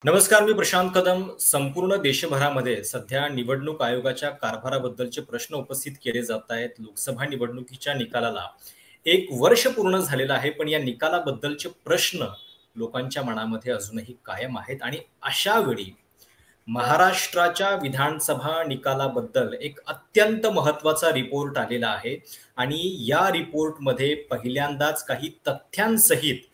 नमस्कार, मी प्रशांत कदम. संपूर्ण देशभरामध्ये सध्या निवडणूक आयोगाच्या कारभाराबद्दलचे प्रश्न उपस्थित केले जात आहेत. लोकसभा निवडणुकीच्या निकालाला 1 वर्ष पूर्ण झालेलं आहे, पण या निकालाबद्दलचे प्रश्न लोकांच्या मनामध्ये अजूनही कायम आहेत. आणि अशा वेळी महाराष्ट्राच्या विधानसभा निकालाबद्दल एक अत्यंत महत्त्वाचा रिपोर्ट आलेला आहे आणि या रिपोर्टमध्ये पहिल्यांदाच काही तथ्यांसहित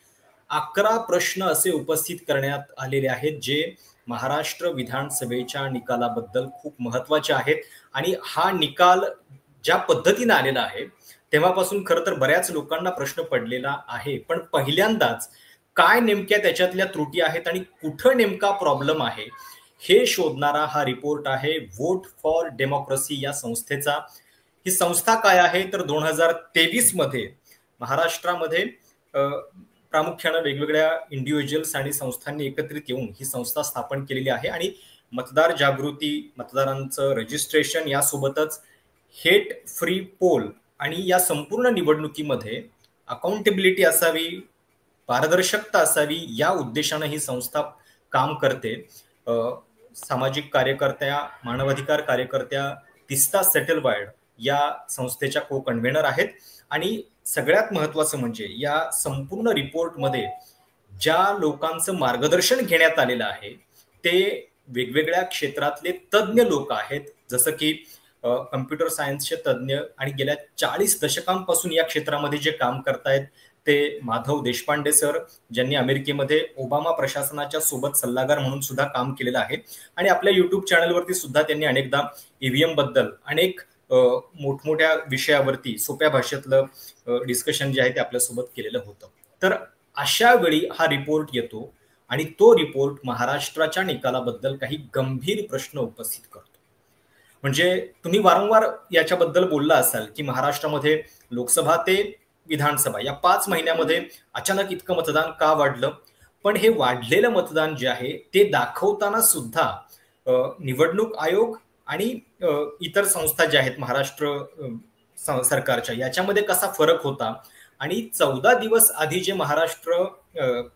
11 प्रश्न असे उपस्थित करण्यात आलेले आहेत, जे महाराष्ट्र विधानसभेच्या निकालाबद्दल खूप महत्त्वाचे आहेत. आणि हा निकाल ज्या पद्धतीने आलेला आहे, तेव्हापासून खरं तर बऱ्याच लोकांना प्रश्न पडलेला आहे. पण पहिल्यांदाच काय नेमक्या त्याच्यातल्या त्रुटी आहेत आणि कुठं नेमका प्रॉब्लेम आहे, हे शोधणारा हा रिपोर्ट आहे व्होट फॉर डेमोक्रेसी या संस्थेचा. ही संस्था काय आहे तर 2023 मध्ये महाराष्ट्रामध्ये प्रामुख्यानं वेगवेगळ्या इंडिव्हिज्युअल्स आणि संस्थांनी एकत्रित येऊन ही संस्था स्थापन केलेली आहे. आणि मतदार जागृती, मतदारांचं रजिस्ट्रेशन यासोबतच हेट फ्री पोल आणि या संपूर्ण निवडणुकीमध्ये अकाउंटेबिलिटी असावी, पारदर्शकता असावी, या उद्देशानं ही संस्था काम करते. सामाजिक कार्यकर्त्या, मानवाधिकार कार्यकर्त्या तिस्ता सेटलवार्ड या संस्थेच्या को कन्व्हेनर आहेत. आणि सगळ्यात महत्वाचं म्हणजे या संपूर्ण रिपोर्टमध्ये ज्या लोकांचं मार्गदर्शन घेण्यात आलेलं आहे ते वेगवेगळ्या क्षेत्रातले तज्ज्ञ लोक आहेत, जसं की कम्प्युटर सायन्सचे तज्ज्ञ आणि गेल्या 40 दशकांपासून या क्षेत्रामध्ये जे काम करतायत ते माधव देशपांडे सर, ज्यांनी अमेरिकेमध्ये ओबामा प्रशासनाच्या सोबत सल्लागार म्हणून सुद्धा काम केलेलं आहे. आणि आपल्या युट्यूब चॅनलवरती सुद्धा त्यांनी अनेकदा ईव्हीएम बद्दल अनेक मोठमोठ्या विषयावरती सोप्या भाषेतलं डिस्कशन जे आहे ते आपल्यासोबत केलेलं होतं. तर अशा वेळी हा रिपोर्ट येतो आणि तो रिपोर्ट महाराष्ट्राच्या निकालाबद्दल काही गंभीर प्रश्न उपस्थित करतो. म्हणजे तुम्ही वारंवार याच्याबद्दल बोलला असाल की महाराष्ट्रामध्ये लोकसभा ते विधानसभा या 5 महिन्यामध्ये अचानक इतकं मतदान का वाढलं. पण हे वाढलेलं मतदान जे आहे ते दाखवताना सुद्धा निवडणूक आयोग आणि इतर संस्था ज्या आहेत महाराष्ट्र सरकारच्या, याच्यामध्ये कसा फरक होता. आणि 14 दिवस आधी जे महाराष्ट्र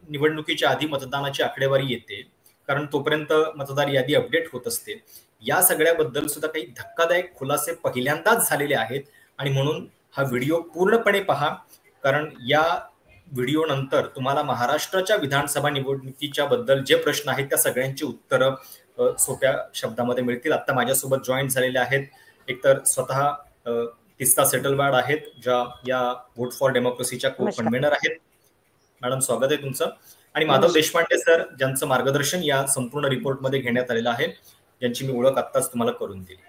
निवडणुकीच्या आधी मतदानाची आकडेवारी येते, कारण तोपर्यंत मतदार यादी अपडेट होत असते, या सगळ्याबद्दल सुद्धा काही धक्कादायक खुलासे पहिल्यांदाच झालेले आहेत. आणि म्हणून हा व्हिडिओ पूर्णपणे पहा, कारण या व्हिडिओ नंतर तुम्हाला महाराष्ट्राच्या विधानसभा निवडणुकीच्या बद्दल जे प्रश्न आहेत त्या सगळ्यांची उत्तरं सोप्या शब्दामध्ये मिळतील. आता माझ्यासोबत जॉईन झालेले आहेत एकतर स्वतः तिस्ता सेटलवार्ड आहेत, ज्या या व्होट फॉर डेमोक्रेसीच्या को कन्व्हेनर आहेत. मॅडम, स्वागत आहे तुमचं. आणि माधव देशपांडे सर, ज्यांचं मार्गदर्शन या संपूर्ण रिपोर्टमध्ये घेण्यात आलेलं आहे, ज्यांची मी ओळख आत्ताच तुम्हाला करून दिली.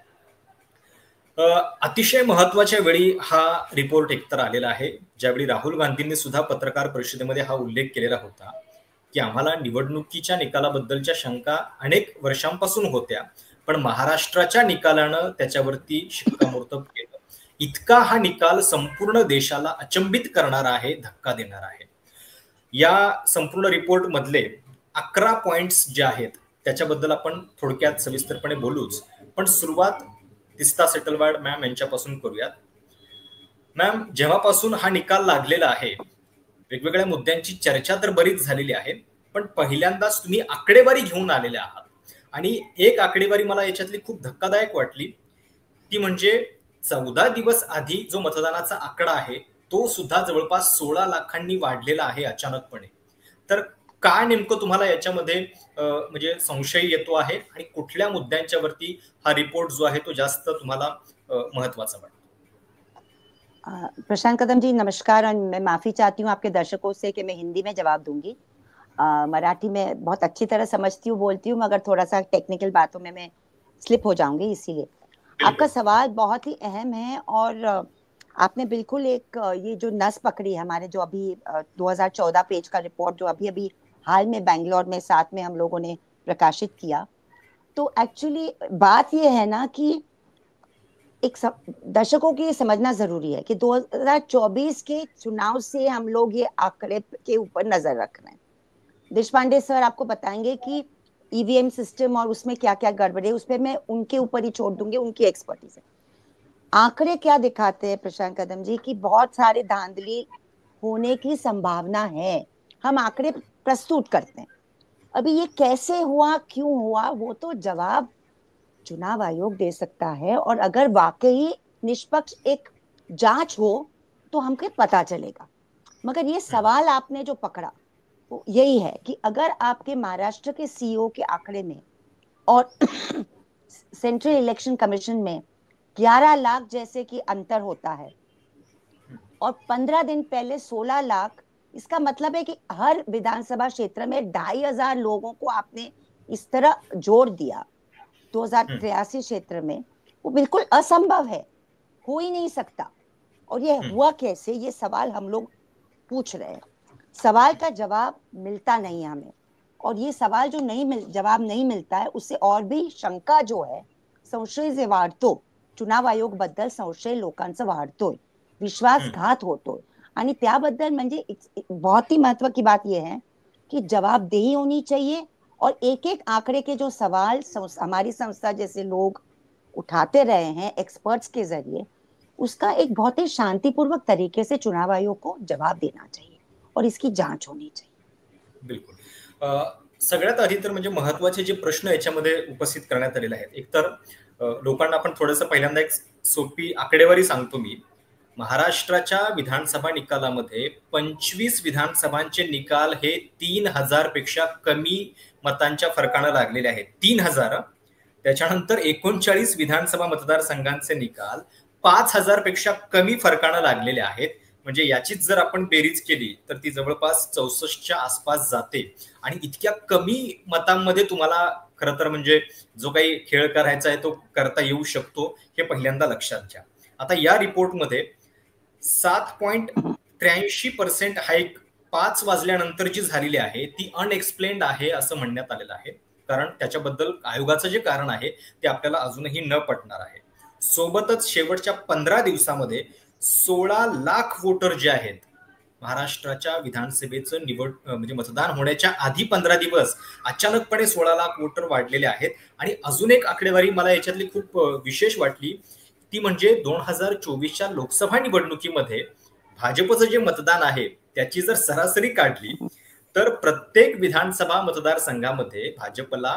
अतिशय महत्वाच्या वेळी हा रिपोर्ट एकतर आलेला आहे, ज्यावेळी राहुल गांधींनी सुद्धा पत्रकार परिषदेमध्ये हा उल्लेख केलेला होता की आम्हाला निवडणुकीच्या निकालाबद्दलच्या शंका अनेक वर्षांपासून होत्या, पण महाराष्ट्राच्या निकालानं त्याच्यावरती शिक्कामोर्तब केलं. इतका हा निकाल संपूर्ण देशाला अचंबित करणारा आहे, धक्का देणारा आहे. या संपूर्ण रिपोर्ट मधले 11 पॉइंट्स जे आहेत त्याच्याबद्दल आपण थोडक्यात सविस्तरपणे बोलूच. पण सुरुवात तिस्ता सेटलवार्ड मॅम यांच्यापासून करूयात. मॅम, जेव्हापासून हा निकाल लागलेला आहे वेगवेगळ्या मुद्द्यांची चर्चा तर बरीच झालेली आहे, पण पहिल्यांदाच तुम्ही आकडेवारी घेऊन आलेले आहात. आणि एक आकडेवारी मला याच्यातली खूप धक्कादायक वाटली, ती म्हणजे 14 दिवस आधी जो मतदानाचा आकडा आहे तो सुद्धा जवळपास 16 लाखांनी वाढलेला आहे अचानकपणे. तर काय नेमकं तुम्हाला याच्यामध्ये म्हणजे संशय येतो आहे आणि कुठल्या मुद्द्यांच्या वरती हा रिपोर्ट जो आहे तो जास्त तुम्हाला महत्वाचा वाटतो? प्रशांत कदम जी, नमस्कार. और मैं माफी चाहती हूँ आपके दर्शकों से कि मैं हिंदी में जवाब दूंगी. मराठी में बहुत अच्छी तरह समझती हूँ, बोलती हूँ, मगर थोड़ा सा टेक्निकल बातों में मैं स्लिप हो जाऊंगी, इसीलिए. आपका सवाल बहुत ही अहम है और आपने बिल्कुल एक ये जो नस पकड़ी है हमारे जो अभी 2014 पेज का रिपोर्ट जो अभी अभी हाल में बेंगलोर में साथ में हम लोगों ने प्रकाशित किया. तो एक्चुअली बात ये है ना कि एक दर्शकों की समझना जरूरी है कि 2024 के चुनाव से हम लोग ये आंकड़े के ऊपर नजर रख रहे हैं. देशपांडे सर आपको बताएंगे कि ईवीएम सिस्टम और उसमें क्या क्या गड़बड़े, उस पर मैं उनके ऊपर ही छोड़ दूंगी, उनकी एक्सपर्टीज है. आंकड़े क्या दिखाते हैं प्रशांत कदम जी कि बहुत सारे धांधली होने की संभावना है. हम आंकड़े प्रस्तुत करते हैं, अभी ये कैसे हुआ, क्यों हुआ, वो तो जवाब चुनाव आयोग दे सकता है, और अगर वाकई निष्पक्ष एक जांच हो तो हमको पता चलेगा। मगर ये सवाल आपने जो पकड़ा वो यही है कि अगर आपके महाराष्ट्र के सीईओ के आंकड़े में और सेंट्रल इलेक्शन कमीशन में 11 लाख जैसे कि अंतर होता है, और 15 दिन पहले 16 लाख, इसका मतलब है कि हर विधानसभा क्षेत्र में 2,500 लोगों को आपने इस तरह जोड़ दिया 2083 क्षेत्र में। वो बिल्कुल असंभव है, हो ही नहीं सकता। और ये हुआ कैसे, ये सवाल हम लोग पूछ रहे हैं। सवाल का जवाब मिलता नहीं है हमें, और ये सवाल जो जवाब नहीं मिलता है, उससे और भी शंका जो है, संशय जे वाढतो, चुनाव आयोग बद्दल संशय लोकांचा वाढतोय, विश्वासघात होतोय। आणि त्याबद्दल म्हणजे बहुत ही महत्व की बात यह है कि जवाबदेही होनी चाहिए, और एक एक आंकड़े के जो सवाल हमारी संस्था जैसे लोग उठाते रहे हैं एक्सपर्ट्स के जरिए, उसका एक बहुत ही शांतिपूर्वक तरीके से चुनाव आयोग को जवाब देना चाहिए और इसकी जांच होनी चाहिए। बिलकुल। सगळ्यात आधी तर म्हणजे महत्वाचे जे प्रश्न याच्यामध्ये उपस्थित करण्यात आलेले आहेत, एकतर लोकांना आपण थोडंसं पहिल्यांदा एक सोपी आकडेवारी सांगतो मी। महाराष्ट्राच्या विधानसभा निकालामध्ये 25 विधानसभांचे निकाल हे 3,000 पेक्षा कमी मतांच्या फरकाने लागलेले आहेत। 3,000। त्याच्यानंतर 39 विधानसभा मतदारसंघांचे निकाल 5,000 पेक्षा कमी फरकाने लागलेले आहेत। म्हणजे याचीच जर आपण बेरीज केली तर ती जवळपास 64च्या आसपास जाते। आणि इतक्या कमी मतांमध्ये तुम्हाला खरं तर म्हणजे जो काही खेळ करायचा आहे तो करता येऊ शकतो, हे पहिल्यांदा लक्षात घ्या। आता या रिपोर्टमध्ये 7.83% हाईक 5 वाजल्यानंतर जी झालेली आहे ती अनएक्सप्लेन्ड आहे असं म्हणण्यात आलेलं आहे, कारण त्याच्याबद्दल आयोगाचं जे कारण आहे ते आपल्याला अजूनही न पटणार आहे। सोबतच शेवटच्या 15 दिवसामध्ये 16 लाख वोटर जे आहेत, महाराष्ट्राच्या विधानसभेचं म्हणजे मतदान होण्याच्या आधी 15 दिवस अचानकपणे 16 लाख वोटर वाढलेले आहेत। आणि अजून एक आकडेवारी मला याच्यातली खूप विशेष वाटली, ती म्हणजे 2024च्या लोकसभा निवडणुकीमध्ये भाजपचं जे मतदान आहे त्याची जर सरासरी काढली तर प्रत्येक विधानसभा मतदारसंघामध्ये भाजपला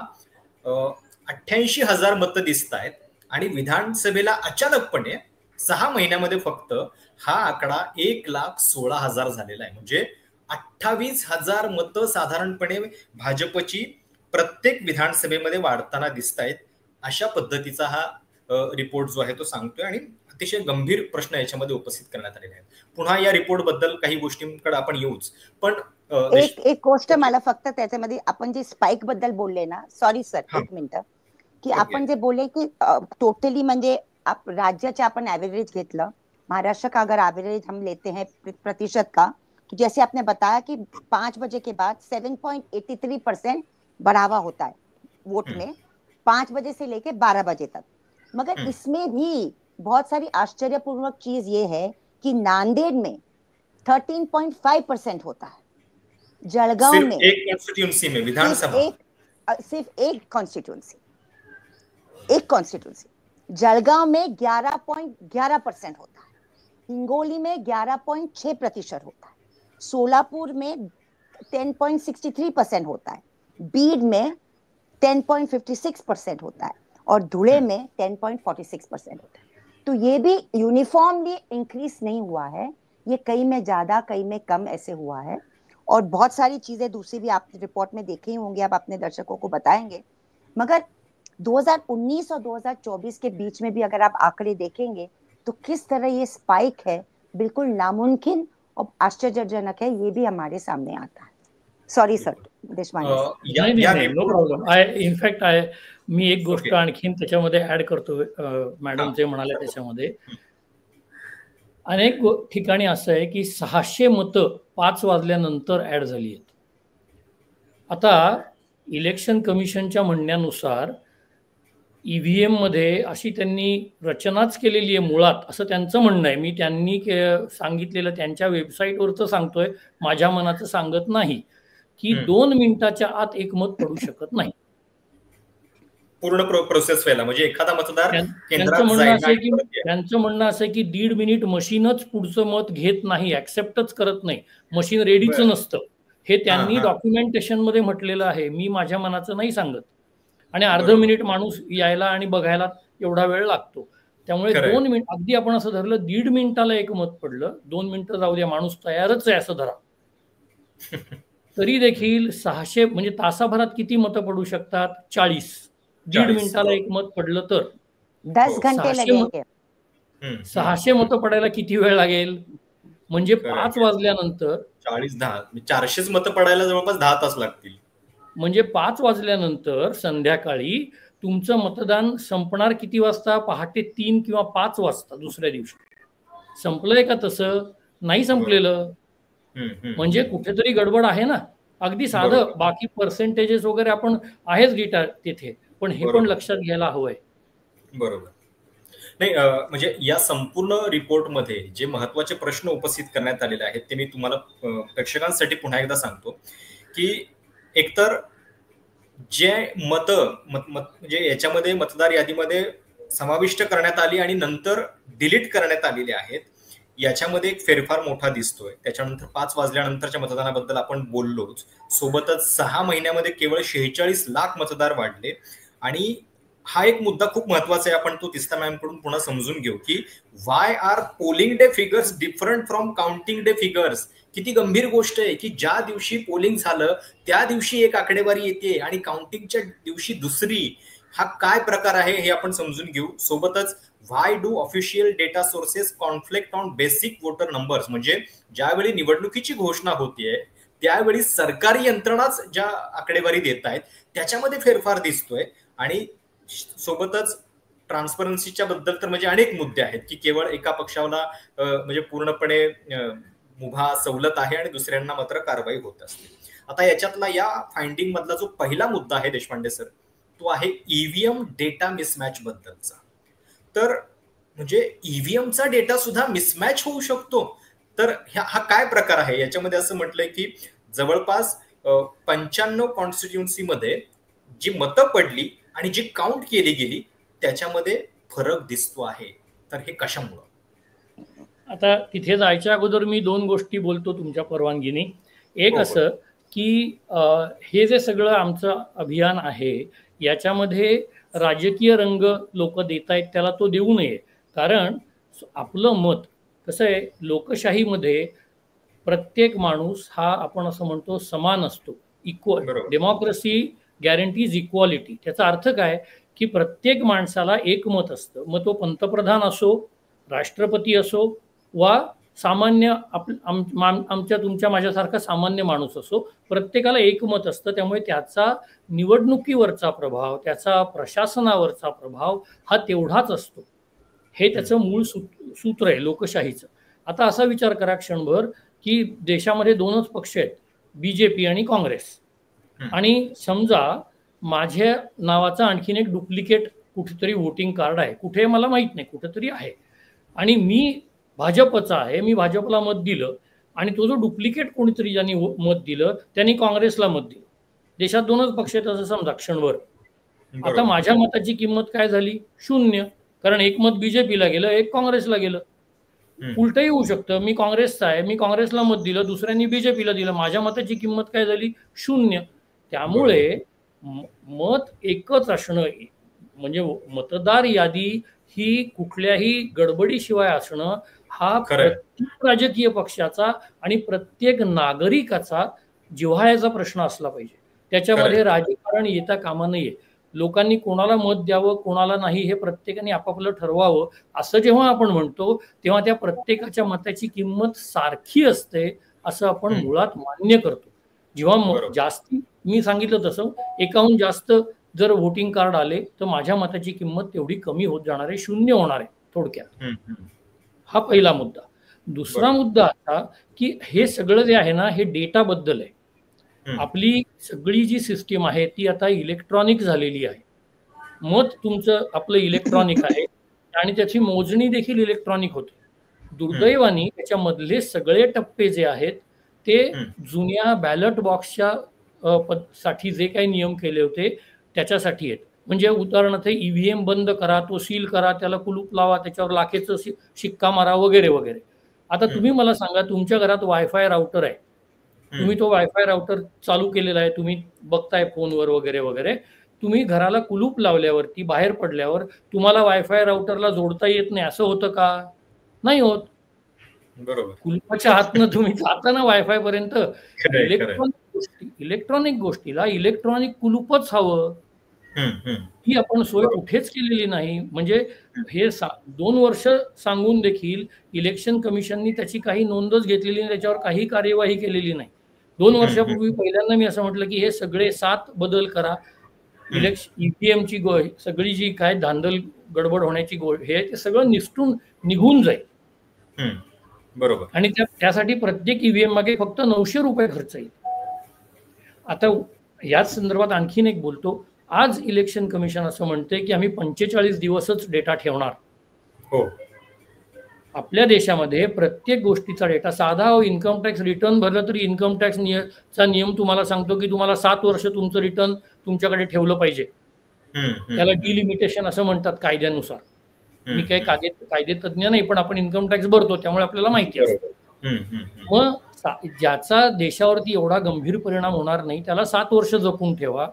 88,000 मतं दिसत आहेत, आणि विधानसभेला अचानकपणे 6 महिन्यामध्ये फक्त हा आकडा 1,16,000 झालेला आहे। म्हणजे 28,000 मतं साधारणपणे भाजपची प्रत्येक विधानसभेमध्ये वाढताना दिसत आहेत। अशा पद्धतीचा हा रिपोर्ट जो आहे तो सांगतोय, आणि अतिशय गंभीर प्रश्न याच्यामध्ये उपस्थित करण्यात आलेले आहेत। पुन्हा या रिपोर्ट बद्दल काही गोष्टींकडे आपण येऊच, पण एक गोष्ट मला फक्त त्याच्यामध्ये आपण जे स्पाइक बद्दल बोलले ना, सॉरी सर एक मिनिट, की आपण जे बोलले की टोटली म्हणजे राज्याचे आपण एवरेज घेतलं, महाराष्ट्र का अगर एवरेज हम लेते हैं प्रतिशत का, तो जैसे आपने बताया कि 5 बजे के बाद 7.83% बढ़ावा होता है वोट में 5 बजे से लेके 12 बजे तक। मगर इसमें भी बहुत सारी आश्चर्यपूर्वक चीज ये है कि नांदेड़ में 13.5% होता है, जलगांव में एक कॉन्स्टिट्यूंसी में विधानसभा सिर्फ एक कॉन्स्टिट्यूंसी जलगांव में 11.11% होता है, हिंगोली में 11.6% होता है, सोलापुर में 10.63% होता है, बीड में 10.56% होता है, और धुले में 10.46% होता है। तो ये भी यूनिफॉर्मली इंक्रीज नहीं हुआ है, ये कई में ज्यादा कई में कम ऐसे हुआ है। और बहुत सारी चीजें दूसरी भी आप रिपोर्ट में देखे ही होंगे, आप अपने दर्शकों को बताएंगे। मगर 2019 और 2024 के बीच में भी अगर आप आंकड़े देखेंगे तो किस तरह ये स्पाइक है, बिल्कुल नामुमकिन और आश्चर्यजनक है, ये भी हमारे सामने आता है। सॉरी सर देशपांडे नाही, नो प्रॉब्लेम। इनफॅक्ट मी एक गोष्ट आणखीन त्याच्यामध्ये ऍड करतो, मॅडम जे म्हणाले त्याच्यामध्ये अनेक ठिकाणी असं आहे की 600 मतं 5 वाजल्यानंतर ऍड झाली आहेत। आता इलेक्शन कमिशनच्या म्हणण्यानुसार ईव्हीएम मध्ये अशी त्यांनी रचनाच केलेली आहे मुळात, असं त्यांचं म्हणणं आहे। मी त्यांनी सांगितलेलं त्यांच्या वेबसाईटवरचं सांगतोय, माझ्या मनाचं सांगत नाही, की 2 मिनिटाच्या आत एक मत पडू शकत नाही पूर्ण प्रोसेस व्हायला। म्हणजे एखादा मतदार त्यांचं म्हणणं असं आहे की 1.5 मिनिट मशीनच पुढचं मत घेत नाही, ऍक्सेप्टच करत नाही, मशीन रेडीच नसतं, हे त्यांनी डॉक्युमेंटेशन मध्ये म्हटलेलं आहे, मी माझ्या मनाचं नाही सांगत. आणि अर्ध मिनिट माणूस यायला आणि बघायला एवढा वेळ लागतो. त्यामुळे 2 मिनिट, अगदी आपण असं धरलं 1.5 मिनिटाला एक मत पडलं, 2 मिनिटं जाऊ द्या, माणूस तयारच आहे असं धरा, तरी देखील 600 म्हणजे तासाभरात किती मतं पडू शकतात? 40. 1.5 मिनिटाला एक मत पडलं तर 10 घंटे लगेंगे. 600 मतं पडायला किती वेळ लागेल? म्हणजे 5 वाजल्यानंतर 400 मतं पडायला जवळपास 10 तास लागतील. म्हणजे 5 वाजल्यानंतर संध्याकाळी तुमचं मतदान संपणार किती वाजता? पहाटे 3 किंवा 5 वाजता दुसऱ्या दिवशी. संपलंय का? तसं नाही संपलेलं. म्हणजे कुठेतरी गडबड आहे ना. अगदी साधं, बाकी पर्सेंटेजेस वगैरे आपण आहेच डेटा तिथे, पण हे पण लक्षात घ्यायला हवंय. बरोबर. नाही, म्हणजे या संपूर्ण रिपोर्टमध्ये जे महत्वाचे प्रश्न उपस्थित करण्यात आलेले आहेत ते मी तुम्हाला प्रेक्षकांसाठी पुन्हा एकदा सांगतो की एकतर जे म्हणजे याच्यामध्ये मतदार यादीमध्ये समाविष्ट करण्यात आली आणि नंतर डिलीट करण्यात आलेले आहेत, याच्यामध्ये एक फेरफार मोठा दिसतोय. त्याच्यानंतर 5 वाजल्यानंतरच्या मतदानाबद्दल आपण बोललोच. सोबतच 6 महिन्यामध्ये केवळ 46 लाख मतदार वाढले. आणि हा एक मुद्दा खूप महत्वाचा आहे, आपण तो तिस्ता मॅम कडून पुन्हा समजून घेऊ की why are polling day figures different from counting day figures. किती गंभीर गोष्ट आहे की ज्या दिवशी पोलिंग झालं त्या दिवशी एक आकडेवारी येते आणि काउंटिंगच्या दिवशी दुसरी. हा काय प्रकार आहे हे आपण समजून घेऊ. सोबतच why do official data sources conflict on basic voter numbers. म्हणजे ज्यावेळी निवडणुकीची घोषणा होतीये त्यावेळी सरकारी यंत्रणाच ज्या आकडेवारी देत आहेत त्याच्यामध्ये फेरफार दिसतोय. आणि सोबतच ट्रान्सपरन्सीच्या बद्दल तर म्हणजे अनेक मुद्दे आहेत की केवळ एका पक्षाला म्हणजे पूर्णपणे मुभा सवलत आहे आणि दुसऱ्यांना मात्र कारवाई होत असते. आता याच्यातला या फाइंडिंग मधला जो पहिला मुद्दा आहे देशपांडे सर, तो आहे ईव्हीएम डेटा मिसमॅच बद्दलचा. तर म्हणजे ईव्हीएमचा डेटा सुद्धा मिसमॅच होऊ शकतो. तर हा काय प्रकार आहे? याच्यामध्ये असं म्हटलंय की जवळपास 95 कॉन्स्टिट्युएन्सी मध्ये जी मतं पडली आणि जी काउंट केली गेली त्याच्यामध्ये फरक दिसतो आहे. तर हे कशामुळं? आता तिथे जायच्या अगोदर मी 2 गोष्टी बोलतो तुमच्या परवानगीने. एक असं की हे जे सगळं आमचं अभियान आहे याच्यामध्ये राजकीय रंग लोक देत आहेत, त्याला तो देऊ नये. कारण आपलं मत कसं आहे, लोकशाहीमध्ये प्रत्येक माणूस हा आपण असं म्हणतो समान असतो, इक्वल. Democracy guarantees equality. त्याचा अर्थ काय की प्रत्येक माणसाला एक मत असतं. मग तो पंतप्रधान असो, राष्ट्रपती असो वा सामान्य आमच्या तुमच्या माझ्यासारखा सामान्य माणूस असो, प्रत्येकाला एक मत असतं. त्यामुळे त्याचा निवडणुकीवरचा प्रभाव, त्याचा प्रशासनावरचा प्रभाव हा तेवढाच असतो. हे त्याचं मूळ सूत्र आहे लोकशाहीचं. आता असा विचार करा क्षणभर की देशामध्ये 2च पक्ष आहेत, बीजेपी आणि काँग्रेस. आणि समजा माझ्या नावाचा आणखीन एक डुप्लिकेट कुठेतरी वोटिंग कार्ड आहे, कुठे मला माहित नाही, कुठेतरी आहे, आणि मी भाजपचा आहे, मी भाजपला मत दिलं, आणि तो जो डुप्लिकेट कोणीतरी ज्यांनी मत दिलं त्यांनी काँग्रेसला मत दिलं. देशात 2च पक्ष आहेत असं समजा क्षणभर. आता माझ्या मताची किंमत काय झाली? 0. कारण एक मत बीजेपीला गेलं, एक काँग्रेसला गेलं. उलटही होऊ शकतं, मी काँग्रेसचा आहे, मी काँग्रेसला मत दिलं, दुसऱ्यांनी बीजेपीला दिलं, माझ्या मताची किंमत काय झाली? 0. त्यामुळे मत एकच असणं म्हणजे मतदार यादी ही कुठल्याही गडबडीशिवाय असणं हा प्रत्येक राजकीय पक्षाचा आणि प्रत्येक नागरिकाचा जिव्हाळ्याचा प्रश्न असला पाहिजे. त्याच्यामध्ये राजकारण येता कामा नये. लोकांनी कोणाला मत द्यावं कोणाला नाही हे प्रत्येकाने आपापलं ठरवावं. असं जेव्हा आपण म्हणतो तेव्हा त्या प्रत्येकाच्या मताची किंमत सारखी असते असं आपण मुळात मान्य करतो. जेव्हा जास्ती मी सांगितलं तसं एकाहून जास्त जर वोटिंग कार्ड आले तर माझ्या मताची किंमत तेवढी कमी होत जाणार आहे, 0 होणार आहे थोडक्यात. हा पहिला मुद्दा. दुसरा मुद्दा असा की हे सगळं जे आहे ना हे डेटा बद्दल आहे. आपली सगळी जी सिस्टीम आहे ती आता इलेक्ट्रॉनिक झालेली आहे. मत तुमचं आपलं इलेक्ट्रॉनिक आहे आणि त्याची मोजणी देखील इलेक्ट्रॉनिक होते. दुर्दैवाने त्याच्यामधले सगळे टप्पे जे आहेत ते जुन्या बॅलट बॉक्सच्या साठी जे काही नियम केले होते त्याच्यासाठी आहेत. म्हणजे उदाहरणार्थ ईव्हीएम बंद करा, तो सील करा, त्याला कुलूप लावा, त्याच्यावर लाखेचं शिक्का मारा वगैरे वगैरे. आता तुम्ही मला सांगा, तुमच्या घरात वायफाय राउटर आहे, तुम्ही तो वायफाय राउटर चालू केलेला आहे, तुम्ही बघताय फोनवर वगैरे वगैरे, तुम्ही घराला कुलूप लावल्यावरती बाहेर पडल्यावर तुम्हाला वायफाय राउटरला जोडता येत नाही असं होतं का? नाही होत. बरोबर. कुलूपाच्या हातनं तुम्ही जाता ना वायफाय पर्यंत. इलेक्ट्रॉनिक गोष्टीला इलेक्ट्रॉनिक कुलूपच हवं. ही आपण सोय कुठेच केलेली नाही. म्हणजे हे 2 वर्ष सांगून देखील इलेक्शन कमिशननी त्याची काही नोंदच घेतलेली नाही, त्याच्यावर काही कार्यवाही केलेली नाही. 2 वर्षापूर्वी पहिल्यांदा मी असं म्हटलं की हे सगळे 7 बदल करा. ईव्हीएमची सगळी जी काय धांदल गडबड होण्याची हे ते सगळं निघून जाईल. बरोबर. आणि त्यासाठी प्रत्येक ईव्हीएम मागे फक्त 900 रुपये खर्च येईल. आता याच संदर्भात आणखीन एक बोलतो. आज इलेक्शन कमिशन असं म्हणते की आम्ही 45 दिवसच डेटा ठेवणार. हो. आपल्या देशामध्ये प्रत्येक गोष्टीचा डेटा, साधा इन्कम टॅक्स रिटर्न भरलं तरी इन्कम टॅक्स चा नियम तुम्हाला सांगतो की तुम्हाला 7 वर्ष तुमचं रिटर्न तुमच्याकडे ठेवलं पाहिजे. त्याला डिलिमिटेशन असं म्हणतात कायद्यानुसार. मी काही कायदे तज्ञ नाही, पण आपण इन्कम टॅक्स भरतो त्यामुळे आपल्याला माहिती असतं. मग ज्याचा देशावरती एवढा गंभीर परिणाम होणार नाही त्याला 7 वर्ष जपून ठेवा,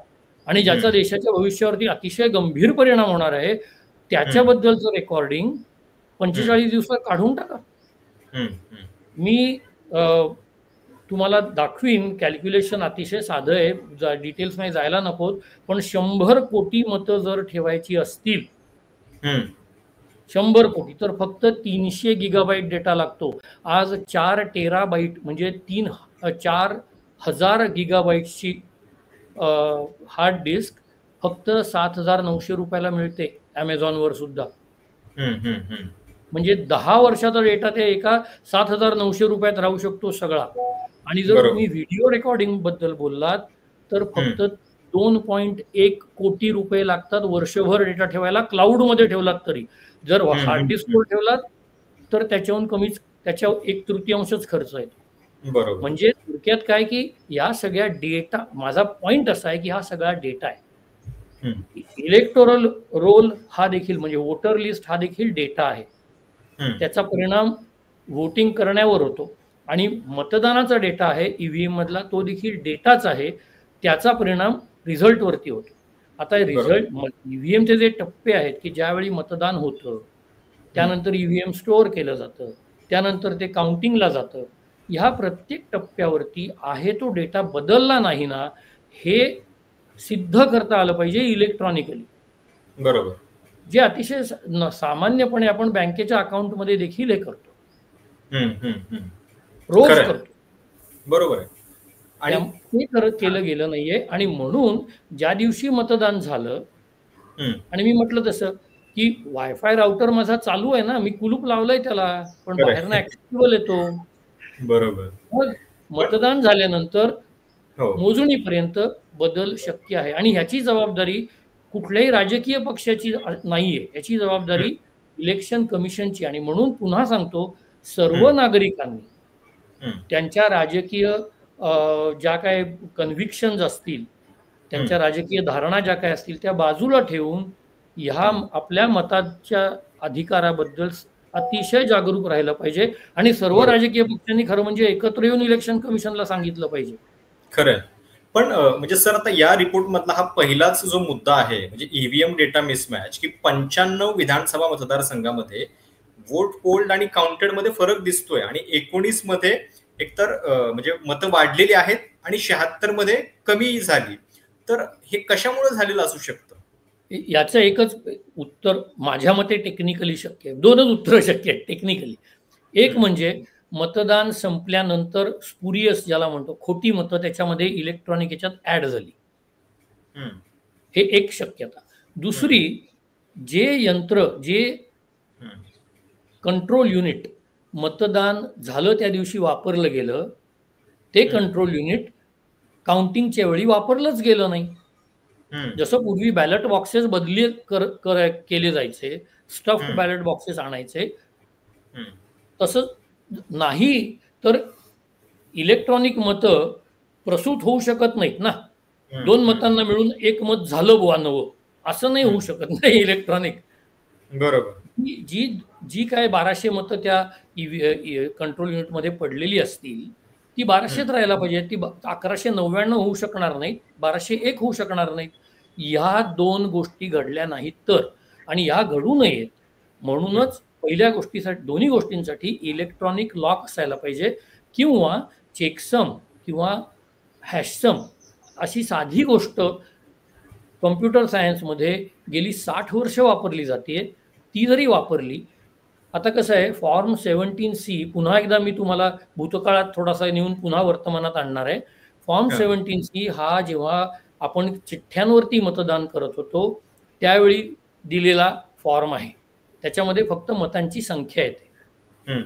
आणि ज्याचा देशाच्या भविष्यावरती अतिशय गंभीर परिणाम होणार आहे त्याच्याबद्दलचं रेकॉर्डिंग 45 दिवसात काढून टाका. मी तुम्हाला दाखवीन, कॅल्क्युलेशन अतिशय साधं आहे, डिटेल्स मध्ये जायला नको, पण 100 कोटी मतं जर ठेवायची असतील, 100 कोटी, तर फक्त 300 गिगाबाईट डेटा लागतो. आज 4 टेराबाईट म्हणजे 4,000 गिगाबाईटची हार्ड डिस्क फक्त 7,900 रुपयाला मिळते अमेझॉनवर सुद्धा. म्हणजे 10 वर्षाचा डेटा ते एका 7,900 रुपयात राहू शकतो सगळा. आणि जर तुम्ही व्हिडिओ रेकॉर्डिंग बद्दल बोललात तर फक्त 2.1 कोटी रुपये लागतात वर्षभर डेटा ठेवायला, क्लाउड मध्ये ठेवलात तरी. जर हार्ड डिस्कवर ठेवलात तर त्याच्याहून कमीच, त्याच्या 1/3 खर्च आहे. म्हणजे थोडक्यात काय की या सगळ्या डेटा, माझा पॉइंट असा आहे की हा सगळा डेटा आहे. इलेक्टोरल रोल हा देखील, म्हणजे वोटर लिस्ट हा देखील डेटा आहे. त्याचा परिणाम वोटिंग करण्यावर होतो. आणि मतदानाचा डेटा आहे ईव्हीएम मधला, तो देखील डेटाच आहे, त्याचा परिणाम रिझल्ट वरती होतो. आता रिझल्ट, ईव्हीएमचे जे टप्पे आहेत की ज्यावेळी मतदान होतं त्यानंतर ईव्हीएम स्टोअर केलं जातं, त्यानंतर ते काउंटिंगला जातं, ह्या प्रत्येक टप्प्यावरती आहे तो डेटा बदलला नाही ना, हे सिद्ध करता आलं पाहिजे इलेक्ट्रॉनिकली. बरोबर. जे अतिशय सामान्यपणे आपण बँकेच्या अकाउंटमध्ये देखील हे करतो, रोज करतो. बरोबर आहे. आणि ते केलं गेलं नाहीये. आणि म्हणून ज्या दिवशी मतदान झालं, आणि मी म्हटलं तसं की वायफाय राउटर माझा चालू आहे ना, मी कुलूप लावलंय त्याला, पण बाहेरनं ऍक्सेसिबल येतो. बरोबर. मग मतदान झाल्यानंतर मोजणीपर्यंत बदल शक्य आहे. आणि ह्याची जबाबदारी कुठल्याही राजकीय पक्षाची नाहीये, याची जबाबदारी इलेक्शन कमिशनची. आणि म्हणून पुन्हा सांगतो, सर्व नागरिकांनी त्यांच्या राजकीय ज्या काय कन्व्हिक्शन्स असतील, त्यांच्या राजकीय धारणा ज्या काय असतील त्या बाजूला ठेवून ह्या आपल्या मताच्या अधिकाराबद्दल अतिशय जागरूक राहिलं पाहिजे. आणि सर्व राजकीय पक्षांनी खरं म्हणजे एकत्र येऊन इलेक्शन कमिशनला सांगितलं पाहिजे. खरं. पण म्हणजे सर, आता या रिपोर्ट मधला हा पहिलाच जो मुद्दा आहे, म्हणजे ईव्हीएम डेटा मिसमॅच, की 95 विधानसभा मतदारसंघामध्ये वोट पोल्ड आणि काउंटेड मध्ये फरक दिसतोय, आणि 19 मध्ये एकतर म्हणजे मतं वाढलेली आहेत आणि 76 मध्ये कमी झाली. तर हे कशामुळे झालेलं असू शकतं? याचं एकच उत्तर माझ्या मते टेक्निकली शक्य आहे. 2च उत्तर शक्य आहेत टेक्निकली. एक म्हणजे मतदान संपल्यानंतर स्पुरियस ज्याला म्हणतो, खोटी मतं त्याच्यामध्ये इलेक्ट्रॉनिक याच्यात ऍड झाली, हे एक शक्यता. दुसरी, जे यंत्र, जे कंट्रोल युनिट मतदान झालं त्या दिवशी वापरलं गेलं, ते कंट्रोल युनिट काउंटिंगच्या वेळी वापरलंच गेलं नाही. जसं पूर्वी बॅलेट बॉक्सेस केले जायचे, स्टफ्ड बॅलेट बॉक्सेस आणायचे, तसं नाही तर इलेक्ट्रॉनिक मतं प्रसूत होऊ शकत नाहीत ना. 2 मतांना मिळून 1 मत झालं बुवा नवं, असं नाही होऊ शकत नाही इलेक्ट्रॉनिक. बरोबर. जी काय 1200 मतं त्या कंट्रोल युनिटमध्ये पडलेली असतील ती 1200च राहायला पाहिजे, ती 1199 होऊ शकणार नाहीत, 1201 होऊ शकणार नाहीत. ह्या 2 गोष्टी घडल्या नाहीत तर, आणि ह्या घडू नयेत म्हणूनच पहिल्या गोष्टीसाठी, दोन्ही गोष्टींसाठी इलेक्ट्रॉनिक लॉक असायला पाहिजे, किंवा चेकसम किंवा हॅशसम अशी साधी गोष्ट कॉम्प्युटर सायन्समध्ये गेली 60 वर्ष वापरली जाते. ती जरी वापरली, आता कसं आहे, फॉर्म 17C पुन्हा एकदा मी तुम्हाला भूतकाळात थोडासा नेऊन पुन्हा वर्तमानात आणणार आहे. फॉर्म 17C हा जेव्हा आपण चिठ्ठ्यांवरती मतदान करत होतो त्यावेळी दिलेला फॉर्म आहे. त्याच्यामध्ये फक्त मतांची संख्या येते.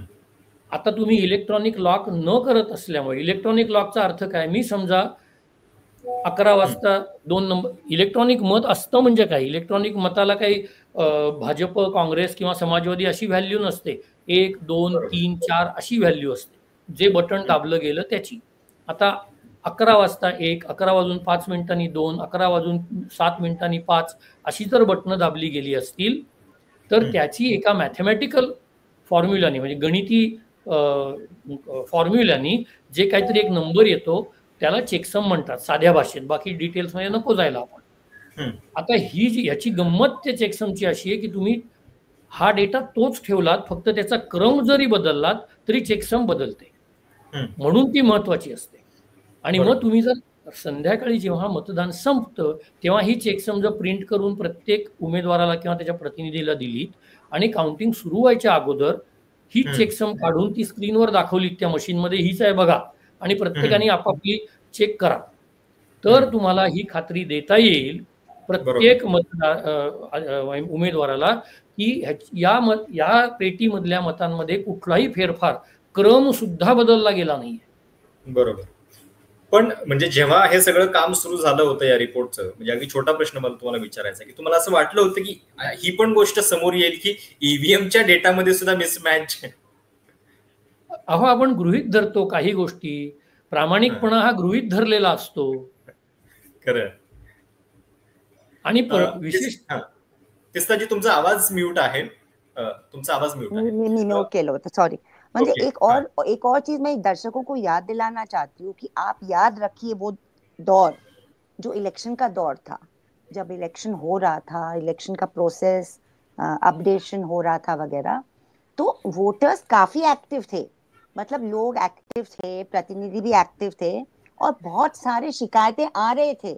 आता तुम्ही इलेक्ट्रॉनिक लॉक न करत असल्यामुळे, इलेक्ट्रॉनिक लॉकचा अर्थ काय, मी समजा 11 वाजता 2 नंबर इलेक्ट्रॉनिक मत असतं म्हणजे काय, इलेक्ट्रॉनिक मताला काही भाजप, काँग्रेस किंवा समाजवादी अशी व्हॅल्यू नसते. 1, 2, 3, 4 अशी व्हॅल्यू असते, जे बटन दाबलं गेलं त्याची. आता 11 वाजता 1, 11 वाजून 5 मिनिटांनी 2, 11 वाजून 7 मिनिटांनी 5 अशी जर बटणं दाबली गेली असतील तर त्याची एका मॅथमॅटिकल फॉर्म्युलानी, म्हणजे गणिती फॉर्म्युलानी जे काहीतरी एक नंबर येतो त्याला चेकसम म्हणतात साध्या भाषेत, बाकी डिटेल्स मध्ये नको जायला आपण. आता ही जी याची गंमत त्या चेकसमची अशी आहे की तुम्ही हा डेटा तोच ठेवलात, फक्त त्याचा क्रम जरी बदललात तरी चेकसम बदलते, म्हणून ती महत्वाची असते. आणि मग तुम्ही जर संध्याकाळी जेव्हा मतदान संपतं तेव्हा ही चेकसम जर प्रिंट करून प्रत्येक उमेदवाराला किंवा त्याच्या प्रतिनिधीला दिली आणि काउंटिंग सुरू व्हायच्या अगोदर ही चेकसम काढून ती स्क्रीनवर दाखवली त्या मशीनमध्ये, हीच आहे बघा, आणि प्रत्येकाने आपापली चेक करा, तर तुम्हाला ही खात्री देता येईल प्रत्येक उमेदवाराला की या पेटीमधल्या मतांमध्ये कुठलाही फेरफार, क्रम सुद्धा बदलला गेला नाहीये. बरोबर. पण म्हणजे जेव्हा हे सगळं काम सुरू झालं होतं या रिपोर्टचं, म्हणजे अगदी छोटा प्रश्न मला तुम्हाला विचारायचा की तुम्हाला असं वाटलं होतं की ही पण गोष्ट समोर येईल की ईव्हीएमच्या डेटामध्ये सुद्धा मिसमॅच? अहो, आपण गृहीत धरतो काही गोष्टी, प्रामाणिकपणा हा गृहीत धरलेला असतो. खरं. आणि विशेष तेस्ताजी तुमचा आवाज म्यूट आहे, तुमचा आवाज म्यूट आहे. मी म्यूट केलं होतं, सॉरी. म्हणजे एक और चीज मैं दर्शकों को याद दिलाना चाहती हूँ कि आप याद रखिए वो दौर जो इलेक्शन का दौर था, जब इलेक्शन हो रहा था, इलेक्शन का प्रोसेस अपडेशन हो रहा था वगैरह, तो वोटर्स काफी एक्टिव थे, मतलब लोग एक्टिव थे, प्रतिनिधि भी एक्टिव थे, और बहुत सारे शिकायतें आ रहे थे.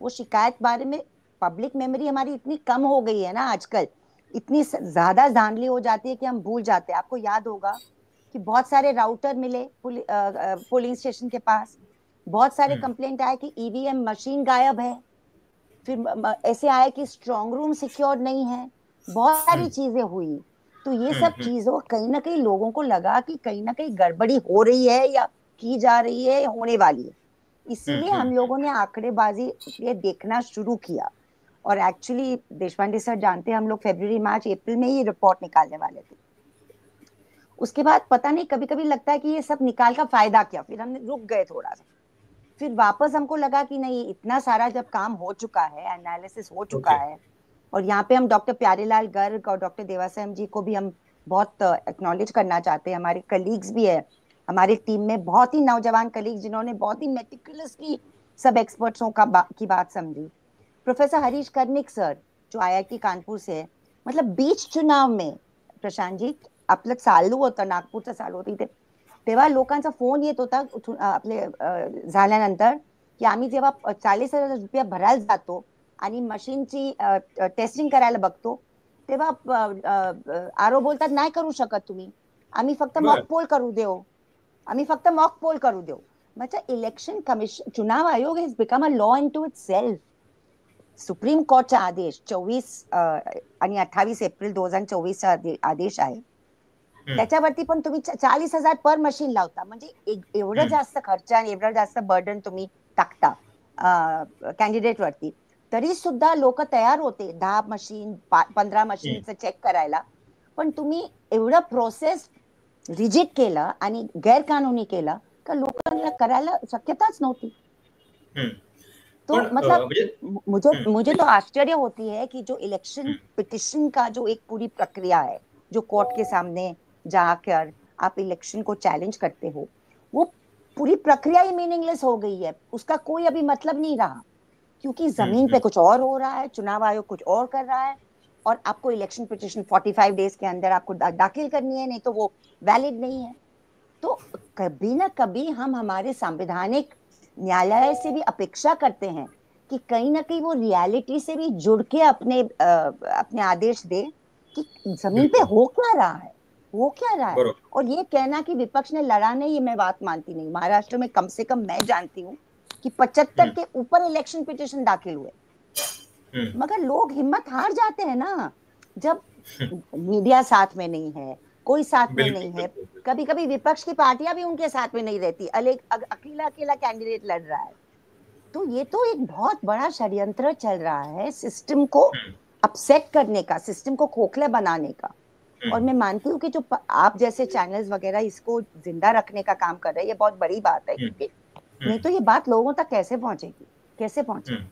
वो शिकायत बारे में पब्लिक मेमोरी हमारी इतनी कम हो गई है ना आजकल, इतनी ज्यादा धांधली हो जाती है कि हम भूल जाते हैं. आपको याद होगा कि बहुत सारे राउटर मिले पोलिंग स्टेशन के पास, बहुत सारे कंप्लेंट आए कि ईवीएम मशीन गायब है, फिर ऐसे आया कि स्ट्रॉन्ग रूम सिक्योर नहीं है, बहुत सारी चीजें हुई. तो ये सब चीजों कहीं ना कहीं लोगों को लगा कि कहीं ना कहीं गड़बड़ी हो रही है या की जा रही है, होने वाली है. इसीलिए हम लोगों ने आंकड़ेबाजी ये देखना शुरू किया. और एक्चुअली देशपांडे सर जानते हैं, हम लोग फरवरी, मार्च, अप्रैल में ही रिपोर्ट निकालने वाले थे. उसके बाद पता नहीं, कभी कभी लगता है कि ये सब निकाल का फायदा क्या, फिर हमने रुक गए थोड़ा सा, फिर वापस हमको लगा कि नहीं, इतना सारा जब काम हो चुका है, एनालिसिस हो चुका है, और यहाँ पे हम डॉक्टर प्यारेलाल गर्ग और डॉक्टर देवासम जी को भी हम बहुत एक्नॉलेज करना चाहते हैं. हमारे कलीग्स भी है हमारी टीम में, बहुत ही नौजवान कलीग्स जिन्होंने बहुत ही मेटिकुलसली सब एक्सपर्ट्सों की बात समझी. प्रोफेसर हरीश कर्णिक सर जो IIT कानपुर से है, मतलब बीच चुनाव में प्रशांतजी आपलं चालू होतं, नागपूरचं चालू होतं इथे, तेव्हा लोकांचा फोन येत होता आपले झाल्यानंतर की आम्ही जेव्हा 40,000 रुपये भरायला जातो आणि मशीनची टेस्टिंग करायला बघतो तेव्हा आरो बोलतात नाही करू शकत तुम्ही, आम्ही फक्त मॉक पोल करू देऊ, आम्ही फक्त मॉक पोल करू देऊ. म्हणजे इलेक्शन कमिशन, चुनाव आयोग has become a law into itself. Supreme कोर्टचा आदेश 24 आणि 28 एप्रिल 2024चा आदेश आहे, त्याच्यावरती पण तुम्ही 40,000 पर मशीन लावता, म्हणजे एवढं जास्त खर्च आणि एवढं जास्त बर्डन तुम्ही टाकता कॅन्डिडेट वरती, तरी सुद्धा लोक तयार होते 10 मशीन 15 मशीनचं चेक करायला. पण तुम्ही एवढं प्रोसेस रिजिड केलं आणि गैरकानूनी केलं का लोकांना करायला शक्यताच नव्हती. तो मतलब मुझे तो आश्चर्य होती है कि जो इलेक्शन पिटिशन का जो एक पूरी प्रक्रिया है, जो कोर्ट के सामने जाकर आप इलेक्शन को चैलेंज करते हो, वो पूरी प्रक्रिया ही मीनिंगलेस हो गई है, उसका कोई अभी मतलब नहीं रहा, क्योंकि जमीन पे कुछ और हो रहा है, चुनाव आयोग कुछ और कर रहा है, और आपको इलेक्शन पिटीशन 45 डेज के अंदर आपको दाखिल करनी है, नहीं तो वो वैलिड नहीं है। तो कभी ना कभी हम हमारे संवैधानिक न्यायालय से भी अपेक्षा करते हैं कि कहीं ना कहीं वो रियलिटी से भी जुड़ के अपने आदेश दे कि जमीन पे हो क्या रहा है, हो क्या रहा है। और ये कहना कि विपक्ष ने लड़ा नहीं, ये मैं बात मानती नहीं। महाराष्ट्र में कम से कम मैं जानती हूँ कि 75 के ऊपर इलेक्शन पिटीशन दाखिल हुए, मगर लोग हिम्मत हार जाते हैं ना, जब मीडिया साथ में नहीं है, कोई साथ में नहीं है। कभी कभी विपक्ष की पार्टियां भी उनके साथ में नहीं रहती, अकेला अकेला कैंडिडेट लड़ रहा है। तो ये तो एक बहुत बड़ा षड्यंत्र चल रहा है सिस्टम को अपसेट करने का, सिस्टम को खोखला बनाने का। और मैं मानती हूँ कि जो आप जैसे चैनल्स वगैरह इसको जिंदा रखने का काम कर रहे हैं, ये बहुत बड़ी बात है, क्योंकि नहीं तो ये बात लोगों तक कैसे पहुंचेगी, कैसे पहुंचेगी।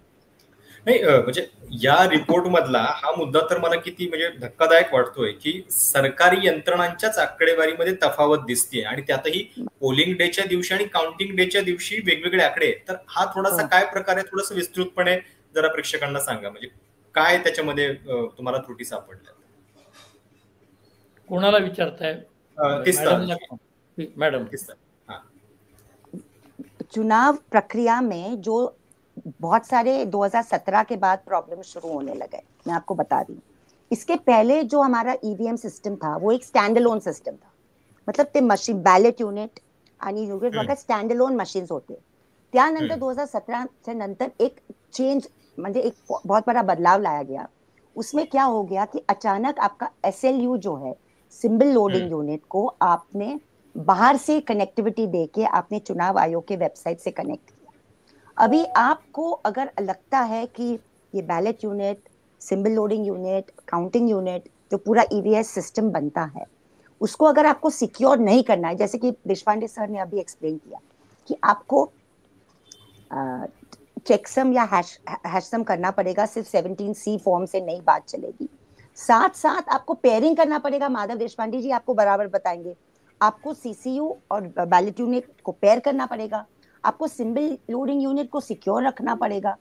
नाही म्हणजे या रिपोर्ट मधला हा मुद्दा तर मला किती म्हणजे धक्कादायक वाटतोय की सरकारी यंत्रणांच्याच आकडेवारीमध्ये तफावत दिसते, आणि त्यातही पोलिंग डेच्या दिवशी आणि काउंटिंग डेच्या दिवशी वेगवेगळे आकडे. तर हा थोडासा काय प्रकार आहे, थोडंसं विस्तृतपणे जरा प्रेक्षकांना सांगा, म्हणजे काय त्याच्यामध्ये तुम्हाला त्रुटी सापडल्या. कोणाला विचारताय? मैडम चुनाव प्रक्रिया में जो बहुत सारे 2017 के बाद प्रॉब्लम शुरू होने लगे, मैं आपको बता रही हूँ। इसके पहले जो हमारा ईवीएम सिस्टम था वो एक स्टैंड अलोन सिस्टम था, मतलब ते मशीन बॅलेट युनिट आणि युनिट वगैरे स्टँड अलोन मशीन्स होते. त्यानंतर 2017 नंतर एक चेंज, म्हणजे एक बहुत बड़ा बदलाव लाया गया. उसमें क्या हो गया कि अचानक आपका SLU जो है, सिंबल लोडिंग यूनिट को आपने बाहर से कनेक्टिविटी देके आपने चुनाव आयोग के वेबसाइट से कनेक्ट किया. अभी आपको अगर लगता है कि ये ballot unit, symbol loading unit, counting unit, जो पूरा EVS सिस्टम बनता है, उसको अगर आपको सिक्योर नहीं करना है, जैसे कि देशपांडे सर ने अभी एक्सप्लेन किया कि आपको चेकसम या हैशसम करना पड़ेगा, सिर्फ 17C फॉर्म से नहीं बात चलेगी. साथ साथ आपको पेयरिंग करना पड़ेगा. माधव देशपांडे जी आपको बराबर बताएंगे. आपको CCU और बैलेट यूनिट को पेयर करना पड़ेगा. आपको सिंबल लोडिंग यूनिट को सिक्योर रखना पड़ेगा.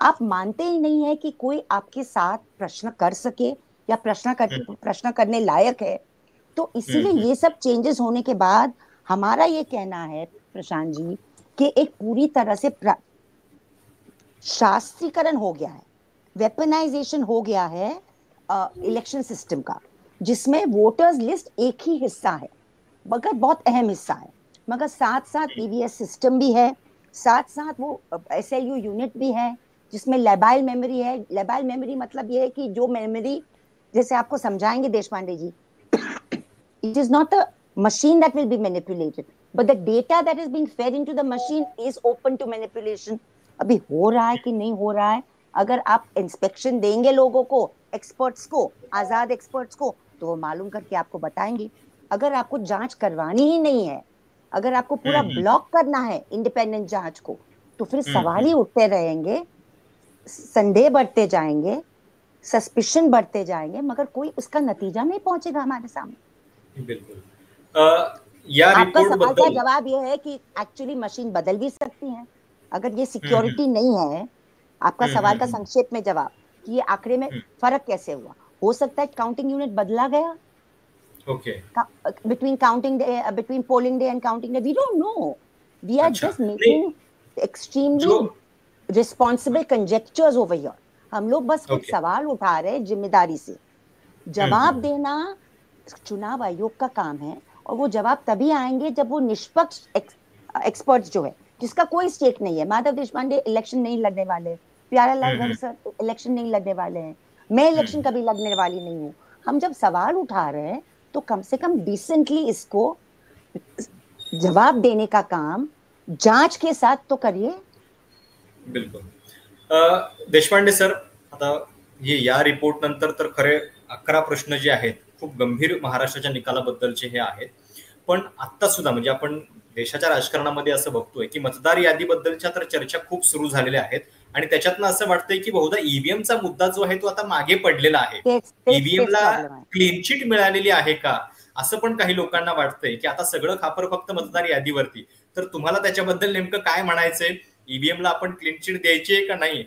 आप मानते ही नहीं है कि कोई आपके साथ प्रश्न कर सके या प्रश्न करने लायक है. तो इसीलिए ये सब चेंजेस होने के बाद हमारा ये कहना है प्रशांत जी कि एक पूरी तरह से शास्त्रीकरण हो गया है, वेपनाइजेशन हो गया है इलेक्शन सिस्टम का, जिसमें वोटर्स लिस्ट एक ही हिस्सा है, मगर बहुत अहम हिस्सा है, मगर साथ साथ EVS सिस्टम भी है, साथ साथ वो SLU यूनिट भी है, जिसमें लेबाइल मेमोरी है. लेबाइल मेमोरी मतलब ये है कि जो मेमोरी, जैसे आपको समझाएंगे देशपांडे जी, it is not a machine that will be manipulated, but the data that is being fed into the machine is open to manipulation. अभी हो रहा है कि नहीं हो रहा है, अगर आप इंस्पेक्शन देंगे लोगों को, एक्सपर्ट्स को, आजाद एक्सपर्ट्स को, तो वो मालूम करके आपको बताएंगे. अगर आपको जांच करवानी ही नहीं है, अगर आपको पूरा ब्लॉक करना है इंडिपेंडेंट जांच को, तो फिर सवाल ही उठते रहेंगे, संदेह बढ़ते जाएंगे, सस्पिशन बढ़ते जाएंगे, मगर कोई उसका नतीजा नहीं पहुंचेगा हमारे सामने. बिल्कुल. या आपका सवाल का जवाब यह है कि एक्चुअली मशीन बदल भी सकती है. अगर ये सिक्योरिटी नहीं है, आपका सवाल का संक्षेप में जवाब कि ये आंकड़े में फर्क कैसे हुआ, हो सकता है काउंटिंग यूनिट बदला गया. Okay. Between counting day, between polling day and counting day, we don't know. We are just making extremely responsible conjectures over here. हम लोग बस कुछ सवाल उठा रहे हैं जिम्मेदारी से. जवाब देना चुनाव आयोग का काम है, और वो जवाब तभी आएंगे जब वो निष्पक्ष एक्सपर्ट्स जो है, जिसका कोई स्टेक नहीं है. माधव देशपांडे इलेक्शन नहीं लड़ने वाले, प्यारेलाल गर्ग सर इलेक्शन नहीं लड़ने वाले हैं, मैं इलेक्शन कभी लड़ने वाली नहीं हूँ. हम जब सवाल उठा रहे हैं तो कम से कम डिसेंटली इसको जवाब देने का काम जांच के साथ तो करिए. बिल्कुल. देशपांडे सर, आता हे या रिपोर्ट नंतर तर खरे 11 प्रश्न जे आहेत खूप गंभीर महाराष्ट्राच्या निकालाबद्दलचे हे आहेत. पण आता सुद्धा म्हणजे आपण देशाच्या राजकारणामध्ये असं बघतोय की मतदार यादीबद्दलच्या तर चर्चा खूप सुरू झालेल्या आहेत, आणि त्याच्यातनं असं वाटतंय की बहुधा ईव्हीएमचा मुद्दा जो आहे तो आता मागे पडलेला आहे. ईव्हीएमला क्लीन चिट मिळालेली आहे का, असं पण काही लोकांना वाटतंय की आता सगळं खापर फक्त मतदार यादीवरती. तर तुम्हाला त्याच्याबद्दल नेमकं काय म्हणायचंय? ईव्हीएमला आपण क्लीन चिट द्यायची आहे का नाही?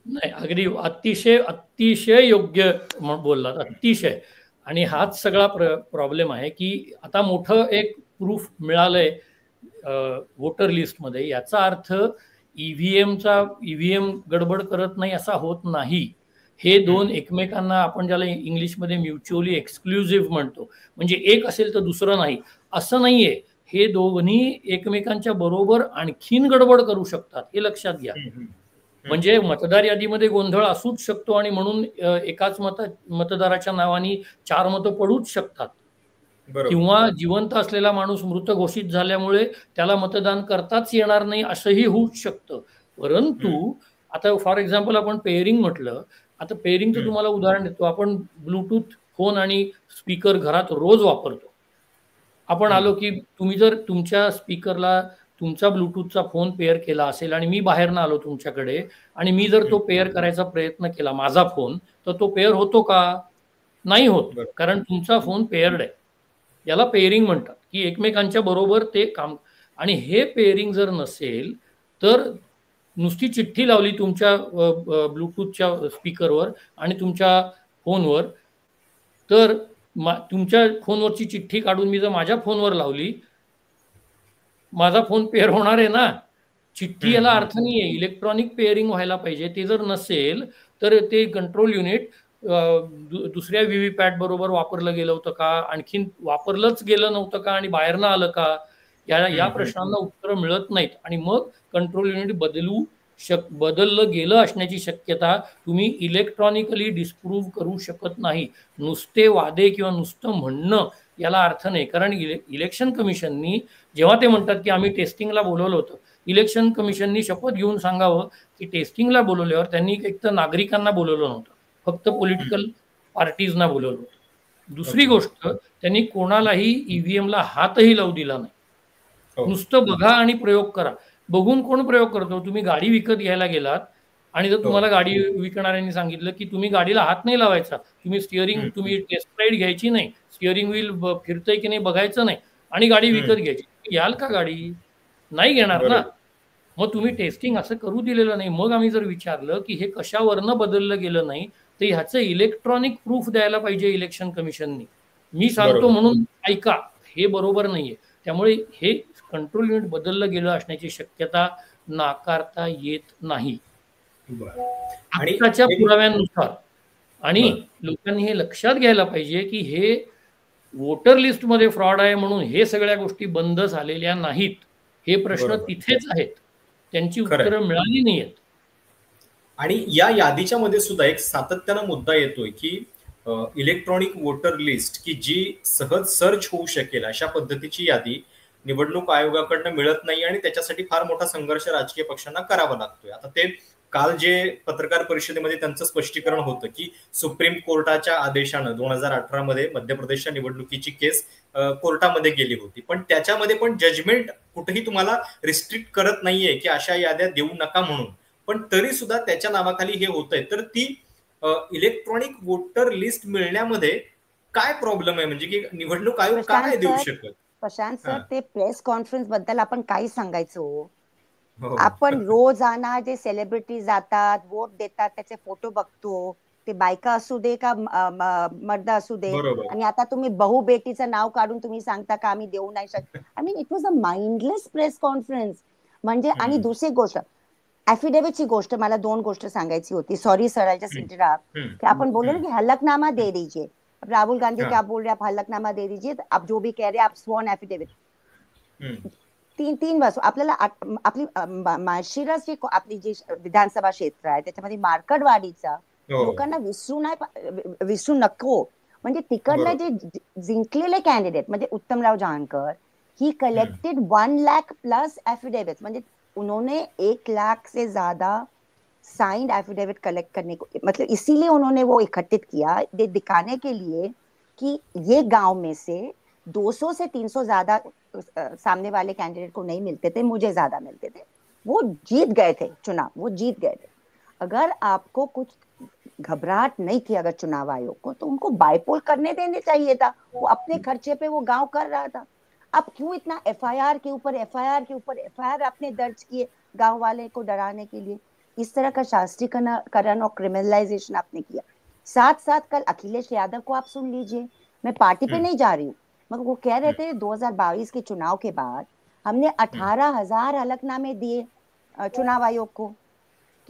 नाही, अगदी अतिशय अतिशय योग्य बोललात, अतिशय. आणि हाच सगळा प्रॉब्लेम आहे की आता मोठं एक प्रूफ मिळालंय वोटर लिस्टमध्ये. याचा अर्थ ईव्हीएम गडबड करत नाही असा होत नाही. हे दोन एकमेकांना, आपण ज्याला इंग्लिशमध्ये म्युच्युअली एक्सक्लुझिव्ह म्हणतो, म्हणजे एक असेल तर दुसरं नाही असं नाहीये. हे दोन्ही एकमेकांच्या बरोबर आणखीन गडबड करू शकतात, हे लक्षात घ्या. म्हणजे मतदार यादीमध्ये गोंधळ असूच शकतो आणि म्हणून एकाच मतदाराच्या नावाने 4 मतं पडूच शकतात. किंवा जिवंत असलेला माणूस मृत घोषित झाल्यामुळे त्याला मतदान करताच येणार नाही असंही होऊच शकतं. परंतु आता फॉर एक्झाम्पल आपण पेअरिंग म्हटलं. आता पेअरिंगचं तुम्हाला उदाहरण देतो. आपण ब्लूटूथ फोन आणि स्पीकर घरात रोज वापरतो. आपण आलो की तुम्ही जर तुमच्या स्पीकरला तुमचा ब्लूटूथचा फोन पेअर केला असेल आणि मी बाहेरनं आलो तुमच्याकडे आणि मी जर तो पेअर करायचा प्रयत्न केला माझा फोन, तर तो पेअर होतो का? नाही होत, कारण तुमचा फोन पेअर्ड आहे. याला पेअरिंग म्हणतात की एकमेकांच्या बरोबर ते काम. आणि हे पेअरिंग जर नसेल तर नुसती चिठ्ठी लावली तुमच्या ब्लूटूथच्या स्पीकरवर आणि तुमच्या फोनवर, तर तुमच्या फोनवरची चिठ्ठी काढून मी जर माझ्या फोनवर लावली, माझा फोन पेअर होणार आहे ना. चिठ्ठी याला अर्थ नाही आहे. इलेक्ट्रॉनिक पेअरिंग व्हायला पाहिजे. ते जर नसेल तर ते कंट्रोल युनिट दुसऱ्या व्हीव्हीपॅट बरोबर वापरलं गेलं होतं का, आणखीन वापरलंच गेलं नव्हतं का आणि बाहेरनं आलं का, या प्रश्नांना उत्तरं मिळत नाहीत. आणि मग कंट्रोल युनिट बदललं गेलं असण्याची शक्यता तुम्ही इलेक्ट्रॉनिकली डिस्प्रूव्ह करू शकत नाही. नुसते वादे किंवा नुसतं म्हणणं याला अर्थ नाही. कारण इलेक्शन कमिशननी जेव्हा ते म्हणतात की आम्ही टेस्टिंगला बोलवलं होतं, इलेक्शन कमिशननी शपथ घेऊन सांगावं की टेस्टिंगला बोलवल्यावर त्यांनी एक तर नागरिकांना बोलवलं नव्हतं, फक्त पॉलिटिकल पार्टीजना बोलवलं होतं. दुसरी गोष्ट, त्यांनी कोणालाही ईव्हीएमला हातही लावू दिला नाही. नुसतं बघा आणि प्रयोग करा. बघून कोण प्रयोग करतो? तुम्ही गाडी विकत घ्यायला गेलात आणि जर तुम्हाला गाडी विकणाऱ्यांनी सांगितलं की तुम्ही गाडीला हात नाही लावायचा, तुम्ही टेस्ट राईड घ्यायची नाही, स्टिअरिंग व्हील फिरतंय की नाही बघायचं नाही आणि गाडी विकत घ्यायची, याल का गाडी? नाही घेणार ना. मग तुम्ही टेस्टिंग असं करू दिलेलं नाही. मग आम्ही जर विचारलं की हे कशावरनं बदललं गेलं नाही, तर ह्याचं इलेक्ट्रॉनिक प्रूफ द्यायला पाहिजे इलेक्शन कमिशननी. मी सांगतो म्हणून ऐका, हे बरोबर नाहीये. त्यामुळे हे कंट्रोल युनिट बदललं गेलं असण्याची शक्यता नाकारता येत नाही आताच्या पुराव्यांनुसार. आणि लोकांनी हे लक्षात घ्यायला पाहिजे की हे वोटर लिस्टमध्ये फ्रॉड आहे म्हणून हे सगळ्या गोष्टी बंद झालेल्या नाहीत. हे प्रश्न तिथेच आहेत, त्यांची उत्तरं मिळाली नाहीत. आणि या यादीच्या मध्ये सुद्धा एक सातत्यानं मुद्दा येतोय की इलेक्ट्रॉनिक वोटर लिस्ट की जी सहज सर्च होऊ शकेल अशा पद्धतीची यादी निवडणूक आयोगाकडनं मिळत नाही आणि त्याच्यासाठी फार मोठा संघर्ष राजकीय पक्षांना करावा लागतोय. आता ते काल जे पत्रकार परिषदेमध्ये त्यांचं स्पष्टीकरण होतं की सुप्रीम कोर्टाच्या आदेशानं 2018 मध्ये मध्य प्रदेशच्या निवडणुकीची केस कोर्टामध्ये गेली होती, पण त्याच्यामध्ये पण जजमेंट कुठेही तुम्हाला रिस्ट्रिक्ट करत नाहीये की अशा याद्या देऊ नका म्हणून, पण तरी सुद्धा त्याच्या नावाखाली हे होतंय. तर ती इलेक्ट्रॉनिक वोटर लिस्ट मिळण्यामध्ये काय प्रॉब्लेम आहे? म्हणजे की निवडणूक आयोग का नाही देऊ शकत? प्रशांत सर, ते प्रेस कॉन्फरन्स बद्दल आपण काही सांगायचो. आपण रोजाना जे सेलिब्रिटी जातात, वोट देतात, त्याचे फोटो बघतो. ते बायका असू दे का मर्द असू दे. आणि आता तुम्ही बहु बेटीचं नाव काढून तुम्ही सांगता का आम्ही देऊ नाही शकत. I mean it was a mindless press conference. म्हणजे आणि दुसरी गोष्ट, ॲफिडेव्हिटची गोष्ट, मला 2 गोष्ट सांगायची होती. Sorry sir, I just interrupt. की आपण बोल रहे कि हलफनामा दे दीजिए. राहुल गांधी क्या बोल रहे, आप हलफनामा दे दीजिए, आप जो भी कह रहे आप स्वॉन ॲफिडेव्हिट. 3 वर्ष आपल्याला आपली माळशिरस जी आपली जी विधानसभा क्षेत्र आहे त्याच्यामध्ये मार्कडवाडीचा लोकांना विसरू नको. म्हणजे तिकडले जे जिंकलेले कॅन्डिडेट म्हणजे उत्तमराव जानकर, ही कलेक्टेड 1 लाख प्लस एफिडेविट. म्हणजे उन्होंने 1 लाख से ज्यादा साइंड एफिडेविट कलेक्ट करने को, मतलब इसीलिए उन्होंने वो इकट्ठित किया, ये दिखाने के लिए कि ये गांव में से 200 से 300 ज्यादा सामने वाले कैंडिडेट को नहीं मिलते थे, मुझे ज्यादा मिलते थे. वो जीत गए थे चुनाव, वो जीत गए थे. अगर आपको कुछ घबराहट नहीं थी अगर चुनाव आयोग को, तो उनको बाइपोल करने देने चाहिए था. वो अपने खर्चे पे वो गांव कर रहा था. अब क्यों इतना एफआईआर के ऊपर एफआईआर के ऊपर एफआईआर आपने दर्ज किए गांव वाले को डराने के लिए? इस तरह का शास्त्रीकरण और क्रिमिनलाइजेशन आपने किया। साथ साथ कल अखिलेश यादव को आप सुन लीजिए, मैं पार्टी पे नहीं जा रही हूँ, मगर वो कह रहे थे 2022 के चुनाव के बाद हमने 18,000 हलफनामे दिए चुनाव आयोग को,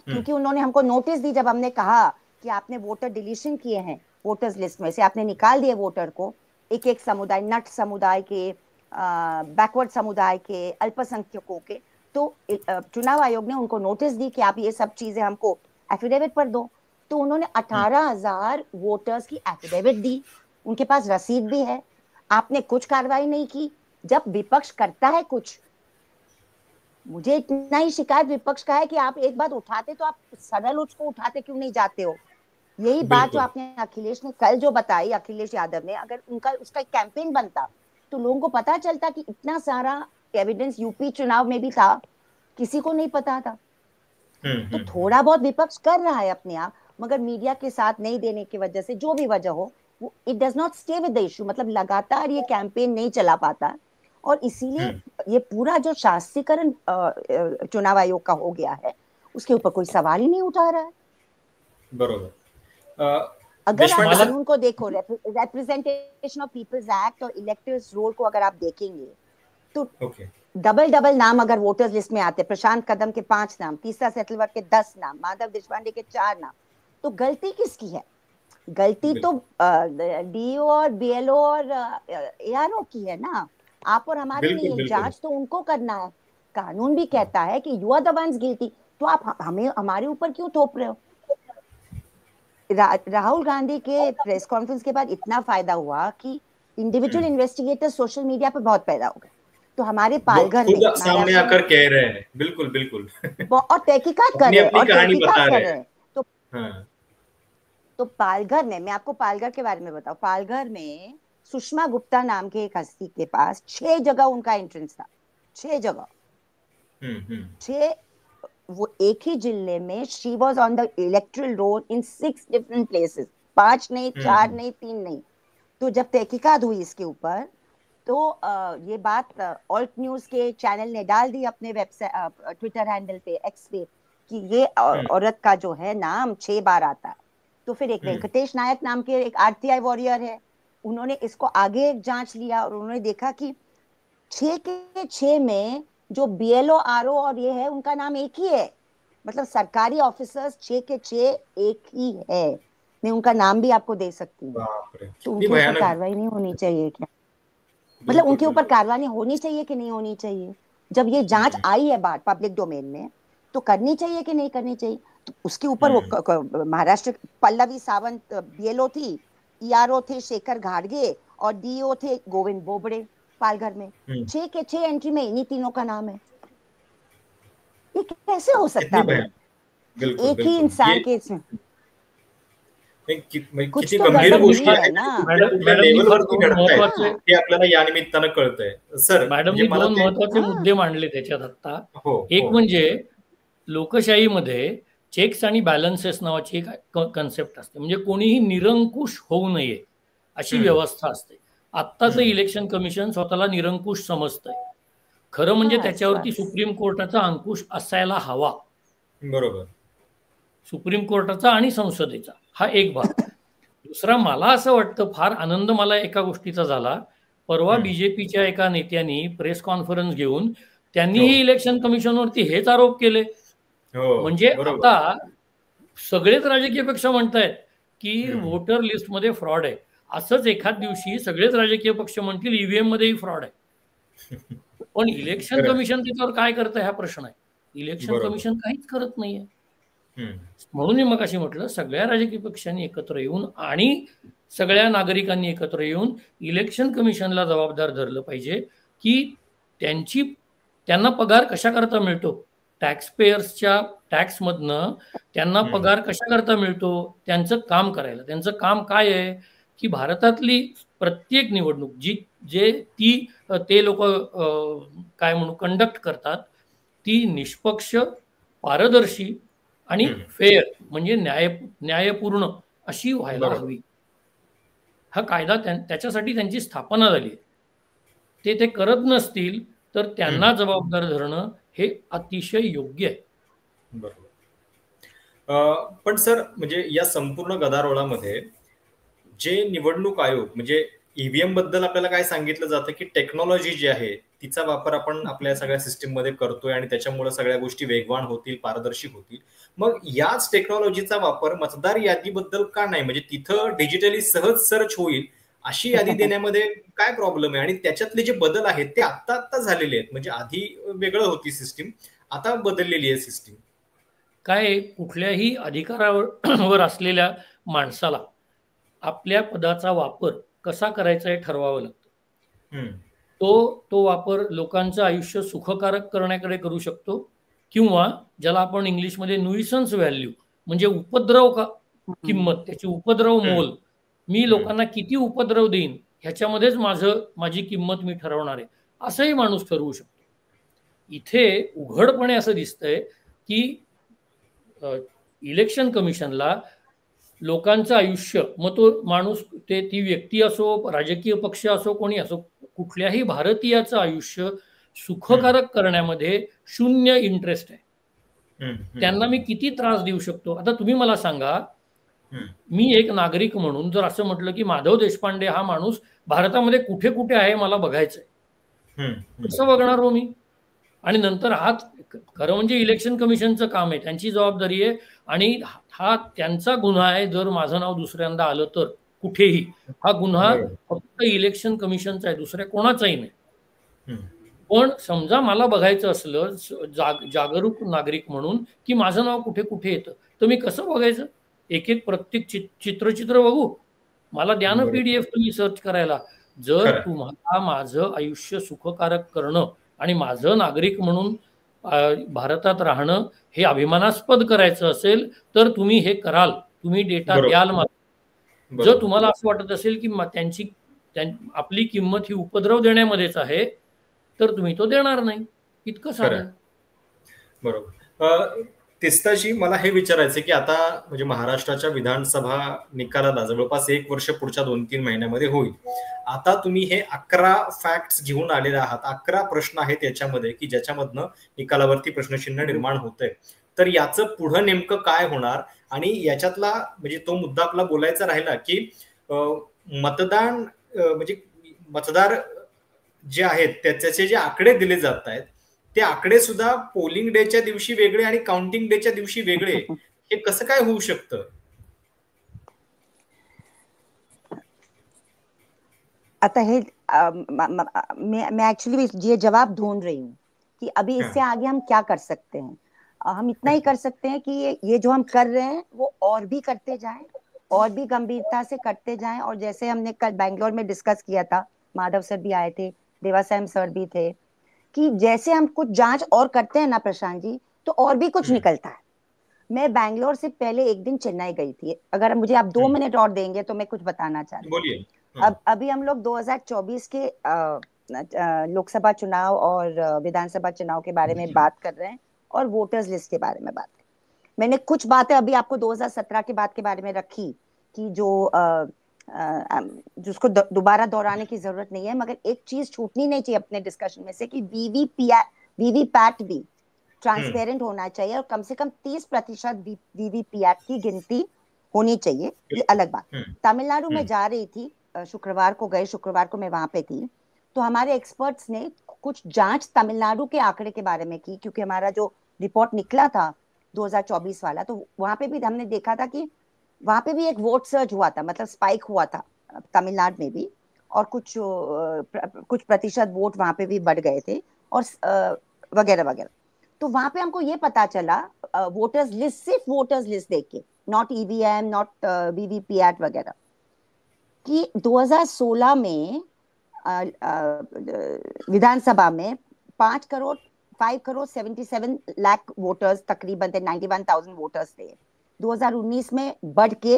क्योंकि उन्होंने हमको नोटिस दी जब हमने कहा कि आपने वोटर डिलीशन किए हैं, वोटर्स लिस्ट में से आपने निकाल दिए वोटर को, एक एक समुदाय, नट समुदाय के, बैकवर्ड समुदाय के, अल्पसंख्यकों के। तो चुनाव आयोग ने उनको नोटिस दी कि आप ये सब चीजें हमको एफिडेविट पर दो। तो उन्होंने 18,000 वोटर्स की एफिडेविट दी, उनके पास रसीद भी है। आपने कुछ कार्रवाई नहीं की। जब विपक्ष करता है कुछ, मुझे इतना ही शिकायत विपक्ष का है कि आप एक बात उठाते तो आप सरल उसको उठाते क्यों नहीं जाते हो? यही बात जो आपने अखिलेश ने कल जो बताई, अखिलेश यादव ने, अगर उनका उसका एक कैंपेन बनता तो लोगों को पता चलता कि इतना सारा एविडेंस यूपी चुनाव में भी था, किसी को नहीं पता था। तो थोड़ा बहुत विपक्ष कर रहा है अपने आप, मगर मीडिया के साथ नहीं देने की वजह से, जो भी वजह हो, इट डज नॉट स्टे विद द इशू, मतलब लगातार ये कैंपेन नहीं चला पाता। और इसीलिए ये पूरा जो शास्त्रीकरण चुनाव आयोग का हो गया है, उसके ऊपर कोई सवाल ही नहीं उठा रहा है। बरोबर। अगर आप कानून को देखो, रिप्रेजेंटेशन ऑफ पीपल्स एक्ट और इलेक्टर्स रोल को अगर आप देखेंगे तो डबल नाम अगर वोटर्स लिस्ट में आते, प्रशांत कदम के 5 नाम, तीसरा सेटलवर्ड के 10 नाम, माधव देशपांडे के 4 नाम, तो गलती किसकी है? गलती तो डीओ और बीएलओ और एआरओ की है ना, आप और हमारी नहीं है। जांच तो उनको करना है। कानून भी कहता है कि you are the ones guilty, तो आप हमें हमारे ऊपर क्यों थोप रहे हो? राहुल गांधी के प्रेस कॉन्फ्रेंस के बाद इतना फायदा हुआ कि इंडिविजुअल इन्वेस्टिगेटर सोशल मीडिया पर बहुत पैदा हो गए। तो हमारे पालघर में सामने आकर कह रहे हैं, बिल्कुल बिल्कुल, और तहकीकात कर रहे हैं। तो पालघर में, मैं आपको पालघर के बारे में बताऊं, पालघर में सुषमा गुप्ता नाम के एक हस्ती के पास 6 जगह उनका एंट्रेंस था, 6 जगह, 6, वो एक ही जिले में she was on the electoral roll in 6 different places, 5 नहीं, 4 नहीं, 3 नहीं। तो जब तहकीकात हुई इसके ऊपर, तो ये बात ऑल्ट न्यूज के चैनल ने डाल दी अपने वेबसाइट, ट्विटर हैंडल पे, एक्स पे, कि ये औरत का जो है नाम 6 बार आता है। तो फिर एक वेंकटेश नायक नाम के एक आरटीआई वॉरियर है, उन्होंने इसको आगे जांच लिया और उन्होंने देखा कि 6 के 6 में जो बीएलओ आरओ और ये है, उनका नाम एक ही है। मतलब सरकारी ऑफिसर्स 6 के 6 एक ही है। मैं उनका नाम भी आपको दे सकती हूँ। तो उनके ऊपर कार्रवाई नहीं होनी चाहिए क्या? मतलब उनके ऊपर कार्रवाई होनी चाहिए कि नहीं होनी चाहिए? जब ये जांच आई है बात पब्लिक डोमेन में, तो करनी चाहिए कि नहीं करनी चाहिए? तो उसके ऊपर वो महाराष्ट्र पल्लवी सावंत बीएलओ थी, ईआरओ थे शेखर घाड़गे और डीओ थे गोविंद बोबड़े पालघर में। 6 के 6 एंट्री में इन्हीं तीनों का नाम है। ये कैसे हो सकता है? एक ही इंसान के इसमें किती गंभीर गोष्टी आहे ना, ते आपल्याला या निमित्तानं कळतंय. सर, मॅडमनी 2 महत्वाचे मुद्दे मांडले त्याच्यात आता. एक म्हणजे लोकशाहीमध्ये चेक्स आणि बॅलन्सेस नावाची एक कन्सेप्ट असते, म्हणजे कोणीही निरंकुश होऊ नये अशी व्यवस्था असते. आत्ताचं इलेक्शन कमिशन स्वतःला निरंकुश समजतंय. खरं म्हणजे त्याच्यावरती सुप्रीम कोर्टाचा अंकुश असायला हवा. बरोबर. सुप्रीम कोर्टाचा आणि संसदेचा, हा एक भाग. दुसरा, मला असं वाटतं, फार आनंद मला एका गोष्टीचा झाला. परवा बीजेपीच्या एका नेत्यांनी प्रेस कॉन्फरन्स घेऊन त्यांनीही इलेक्शन कमिशनवरती हेच आरोप केले. म्हणजे आता सगळेच राजकीय पक्ष म्हणतायत की वोटर लिस्टमध्ये फ्रॉड आहे. असंच एखाद दिवशी सगळेच राजकीय पक्ष म्हणतील ईव्हीएम मध्येही फ्रॉड आहे. पण इलेक्शन कमिशन त्याच्यावर काय करतं हा प्रश्न आहे. इलेक्शन कमिशन काहीच करत नाहीये. म्हणून मी मगाशी म्हटलं, सगळ्या राजकीय पक्षांनी एकत्र येऊन आणि सगळ्या नागरिकांनी एकत्र येऊन इलेक्शन कमिशनला जबाबदार धरलं पाहिजे की त्यांना पगार कशा करता मिळतो, टॅक्स पेयर्सच्या टॅक्समधनं त्यांना पगार कशा करता मिळतो, त्यांचं काम करायला. त्यांचं काम काय आहे की भारतातली प्रत्येक निवडणूक ते लोक काय म्हणू कंडक्ट करतात, ती निष्पक्ष, पारदर्शी आणि फेअर, म्हणजे न्यायपूर्ण अशी व्हायला हवी. हा कायदा त्याच्यासाठी त्यांची स्थापना झाली आहे. ते करत नसतील तर त्यांना जबाबदार धरणं हे अतिशय योग्य आहे. बरोबर. पण सर, म्हणजे या संपूर्ण गदारोळामध्ये जे निवडणूक आयोग म्हणजे ईव्हीएम बद्दल आपल्याला काय सांगितलं जातं की टेक्नॉलॉजी जी आहे तिचा वापर आपण आपल्या सगळ्या सिस्टीम मध्ये करतोय आणि त्याच्यामुळे सगळ्या गोष्टी वेगवान होतील, पारदर्शी होतील. मग याच टेक्नॉलॉजीचा वापर मतदार यादीबद्दल का नाही? म्हणजे तिथं डिजिटली सहज सर्च होईल अशी यादी देण्यामध्ये काय प्रॉब्लेम आहे? आणि त्याच्यातले जे बदल आहेत ते आत्ता झालेले आहेत. म्हणजे आधी वेगळं होती सिस्टीम, आता बदललेली आहे सिस्टीम. काय, कुठल्याही अधिकारावर असलेल्या माणसाला आपल्या पदाचा वापर कसा करायचा हे ठरवावं लागतं. तो वापर लोकांचं आयुष्य सुखकारक करण्याकडे करू शकतो किंवा ज्याला आपण इंग्लिशमध्ये न्यूइसन्स व्हॅल्यू म्हणजे उपद्रव किंमत, त्याची उपद्रव मोल, मी लोकांना किती उपद्रव देईन ह्याच्यामध्येच माझी किंमत मी ठरवणार आहे, असंही माणूस ठरवू शकतो. इथे उघडपणे असं दिसतंय की इलेक्शन कमिशनला लोकांचं आयुष्य, मग तो माणूस ती व्यक्ती असो, राजकीय पक्ष असो, कोणी असो, कुठल्याही भारतीयाचं आयुष्य सुखकारक करण्यामध्ये शून्य इंटरेस्ट आहे. त्यांना मी किती त्रास देऊ शकतो? आता तुम्ही मला सांगा, मी एक नागरिक म्हणून जर असं म्हटलं की माधव देशपांडे हा माणूस भारतामध्ये कुठे कुठे आहे मला बघायचंय, कसं बघणार हो मी? आणि नंतर खरं म्हणजे इलेक्शन कमिशनचं काम आहे, त्यांची जबाबदारी आहे, आणि हा त्यांचा गुन्हा आहे जर माझं नाव दुसऱ्यांदा आलं तर कुठेही. हा गुन्हा फक्त इलेक्शन कमिशनचा आहे, दुसऱ्या कोणाचाही नाही. पण समजा मला बघायचं असलं जागरूक नागरिक म्हणून की माझं नाव कुठे कुठे येतं, तर मी कसं बघायचं? एक प्रत्येक चित्र बघू? मला द्या ना PDF तुम्ही सर्च करायला. जर तुम्हाला माझं आयुष्य सुखकारक करणं आणि माझं नागरिक म्हणून भारतात राहणं हे अभिमानास्पद करायचं असेल तर तुम्ही हे कराल, तुम्ही डेटा द्याल मला. जर तुम्हाला असं वाटत असेल की आपली किंमत ही उपद्रव देण्यामध्येच आहे तर तुम्ही तो देणार नाही. इतकं साधं. बरोबर. तिस्ताजी, मला हे विचारायचं की आता म्हणजे महाराष्ट्राच्या विधानसभा निकालाला जवळपास 1 वर्ष पुढच्या 2-3 महिन्यामध्ये होईल. आता तुम्ही हे 11 फॅक्ट्स घेऊन आलेले आहात, 11 प्रश्न आहेत याच्यामध्ये की ज्याच्यामधनं निकालावरती प्रश्नचिन्ह निर्माण होतंय. तर याचं पुढं नेमकं काय होणार? आणि याच्यातला म्हणजे तो मुद्दा आपला बोलायचा राहिला की मतदान म्हणजे मतदार जे आहेत त्याचे जे आकडे दिले जात आहेत ते आकडे सुद्धा पोलिंग डेच्या दिवशी वेगळे आणि काउंटिंग डेच्या दिवशी वेगळे, हे कसं काय होऊ शकतं? आता हे मैं एक्चुअली ये जवाब ढूंढ रही हूँ कि अभी इससे आगे हम क्या कर सकते हैं. हम इतना ही कर सकते हैं कि ये जो हम कर रहे हैं वो और भी करते जाएं, और भी गंभीरता से करते जाएं. और जैसे हमने कल बैंगलोर में डिस्कस किया था, माधव सर भी आए थे, देवासायम सर भी थे, कि जैसे हम कुछ जांच और करते हैं ना प्रशांत जी, तो और भी कुछ निकलता है. मैं बैंगलोर से पहले एक दिन चेन्नई गई थी. अगर मुझे आप 2 मिनट और देंगे तो मैं कुछ बताना चाहती हूँ. बोलिए. अभी हम लोग 2024 के लोकसभा चुनाव और विधानसभा चुनाव के बारे में बात कर रहे हैं और वोटर्स लिस्ट के बारे में बात कर. मैंने कुछ बातें अभी आपको 2017 के बाद के बारे में रखी कि जिसको दोबारा दोहराने की जरूरत नहीं है, मगर एक चीज छूटनी नहीं चाहिए अपने डिस्कशन में से कि वीवीपैट भी ट्रांसपेरेंट होना चाहिए और कम से कम 30% वीवीपैट की गिनती होनी चाहिए. ये अलग बात. तमिलनाडु में जा रही थी, शुक्रवार को मैं वहां पे थी, तो हमारे एक्सपर्ट्स ने कुछ जांच तमिलनाडु के आंकड़े के बारे में की, क्योंकि हमारा जो रिपोर्ट निकला था 2024 वाला, तो वहां पे भी हमने देखा था कि वहां पे भी एक वोट सर्ज हुआ था, मतलब स्पाइक हुआ था तमिलनाडु में भी, और कुछ प्रतिशत वोट वहां पे भी बढ़ गए थे और वगैरह वगैरह. तो वहां पे हमको ये पता चला वोटर्स लिस्ट, सिर्फ वोटर्स लिस्ट देख के, नॉट ईवीएम, नॉट वीवीपैट वगैरह, कि 2016 में विधानसभा में 5 करोड़ 77 लाख वोटर्स तकरीबन थे, 91,000 वोटर्स थे. 2019 में बढ़ के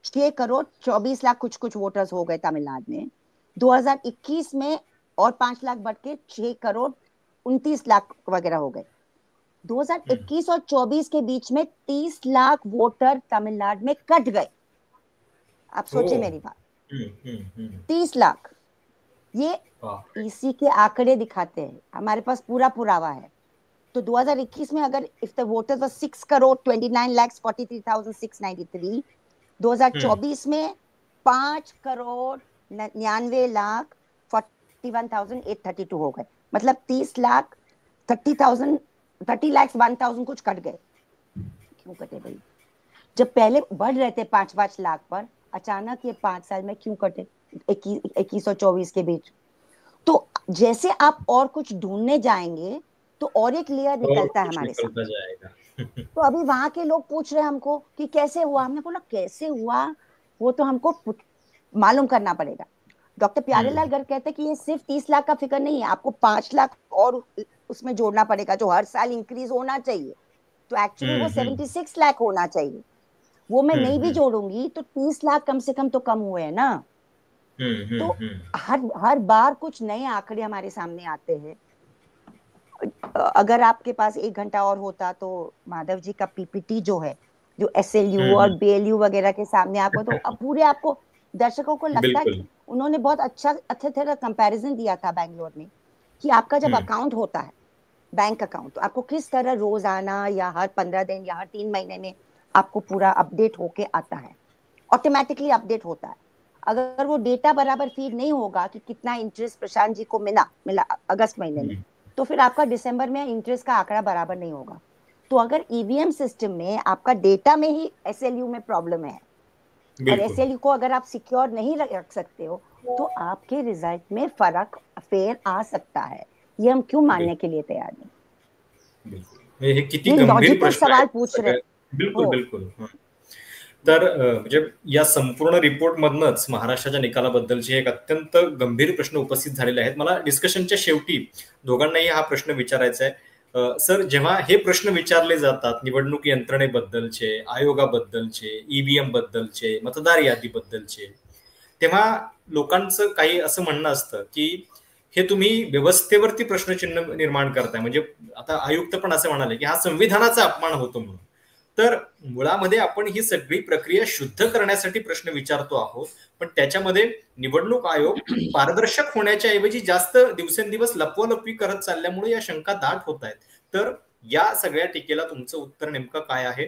6 करोड़ 24 लाख कुछ वोटर्स हो गए तमिलनाडु में. 2021 में और 5 लाख बढ़ के 6 करोड़ 29 लाख वगैरह हो गए. 2021 और 24 के बीच में 30 लाख वोटर तमिलनाडु में कट गए. आप सोचिए मेरी बात. 30 लाख. ये ईसी के आंकड़े दिखाते हैं, हमारे पास पूरा पुरावा है। तो 2021 में अगर इफ द वोटर्स वर 6,29,43,693, 2024 में 5,99,41,832 हो गए, मतलब 30,01,000 कुछ कट गए। क्यों कटे भाई? जब पहले बढ़ रहे थे 5-5 लाख पर, अचानक ये 5 साल में क्यों कटे 21 और 24 के बीच? तो जैसे आप और कुछ ढूंढने जाएंगे तो और एक लेयर निकलता है हमारे सामने जाएगा। तो अभी वहां के लोग पूछ रहे हैं हमको कि कैसे हुआ, हमने बोला कैसे हुआ वो तो हमको मालूम करना पड़ेगा। डॉक्टर प्यारेलाल गर्ग कहते हैं कि ये सिर्फ 30 लाख का फिगर नहीं है, आपको 5 लाख और उसमें जोड़ना पड़ेगा जो हर साल इंक्रीज होना चाहिए। तो एक्चुअली वो 76 लाख होना चाहिए, वो मैं नहीं भी जोड़ूंगी तो 30 लाख कम से कम तो कम हुए हैं ना। तो हर बार कुछ नए आंकड़े हमारे सामने आते हैं। अगर आपके पास 1 घंटा और होता तो माधव जी का पीपीटी जो है, जो एसएलयू और बीएलयू वगैरह के सामने आपको, तो अब पूरे आपको दर्शकों को लगता है कि उन्होंने बहुत अच्छा तरह कंपैरिजन दिया था बैंगलोर में कि आपका जब अकाउंट होता है बैंक अकाउंट, तो आपको किस तरह रोजाना या हर 15 दिन या हर 3 महीने में आपको पूरा अपडेट होके आता है, ऑटोमेटिकली अपडेट होता है। अगर वो डेटा बराबर फीड नहीं होगा कि कितना इंटरेस्ट प्रशांत जी को मिला अगस्त महीने में, तो फिर आपका दिसंबर में इंटरेस्ट का आंकड़ा बराबर नहीं होगा। तो अगर ईवीएम सिस्टम में आपका डेटा में ही एसएलयू में प्रॉब्लम है और एसएलयू को अगर आप सिक्योर नहीं रख सकते हो तो आपके रिजल्ट में फेर आ सकता है। ये हम क्यों मानने के लिए तैयार नहीं? हे किती गंभीर प्रश्न सवाल पूछ रहे। बिलकुल। तर म्हणजे या संपूर्ण रिपोर्ट मधनच महाराष्ट्राच्या निकालाबद्दलचे एक अत्यंत गंभीर प्रश्न उपस्थित झालेले आहेत। मला डिस्कशनच्या शेवटी दोघांनाही हा प्रश्न विचारायचा आहे। सर, जेव्हा हे प्रश्न विचारले जातात निवडणूक यंत्रणेबद्दलचे, आयोगाबद्दलचे, ईव्हीएम बद्दलचे, मतदार यादीबद्दलचे, तेव्हा लोकांचं काही असं म्हणणं असतं की हे तुम्ही व्यवस्थेवरती प्रश्नचिन्ह निर्माण करताय, म्हणजे आता आयुक्त पण असं म्हणाले की हा संविधानाचा अपमान होतो म्हणून। तर मुळामध्ये आपण ही सगळी प्रक्रिया शुद्ध करण्यासाठी प्रश्न विचारतो आहोत, पण त्याच्यामध्ये निवडणूक आयोग पारदर्शक होण्याच्या ऐवजी जास्त दिवसेंदिवस लपवालपवी करत चालल्यामुळे या शंका दाट होत आहेत। तर या सगळ्या टीकेला तुमचं उत्तर नेमकं काय आहे?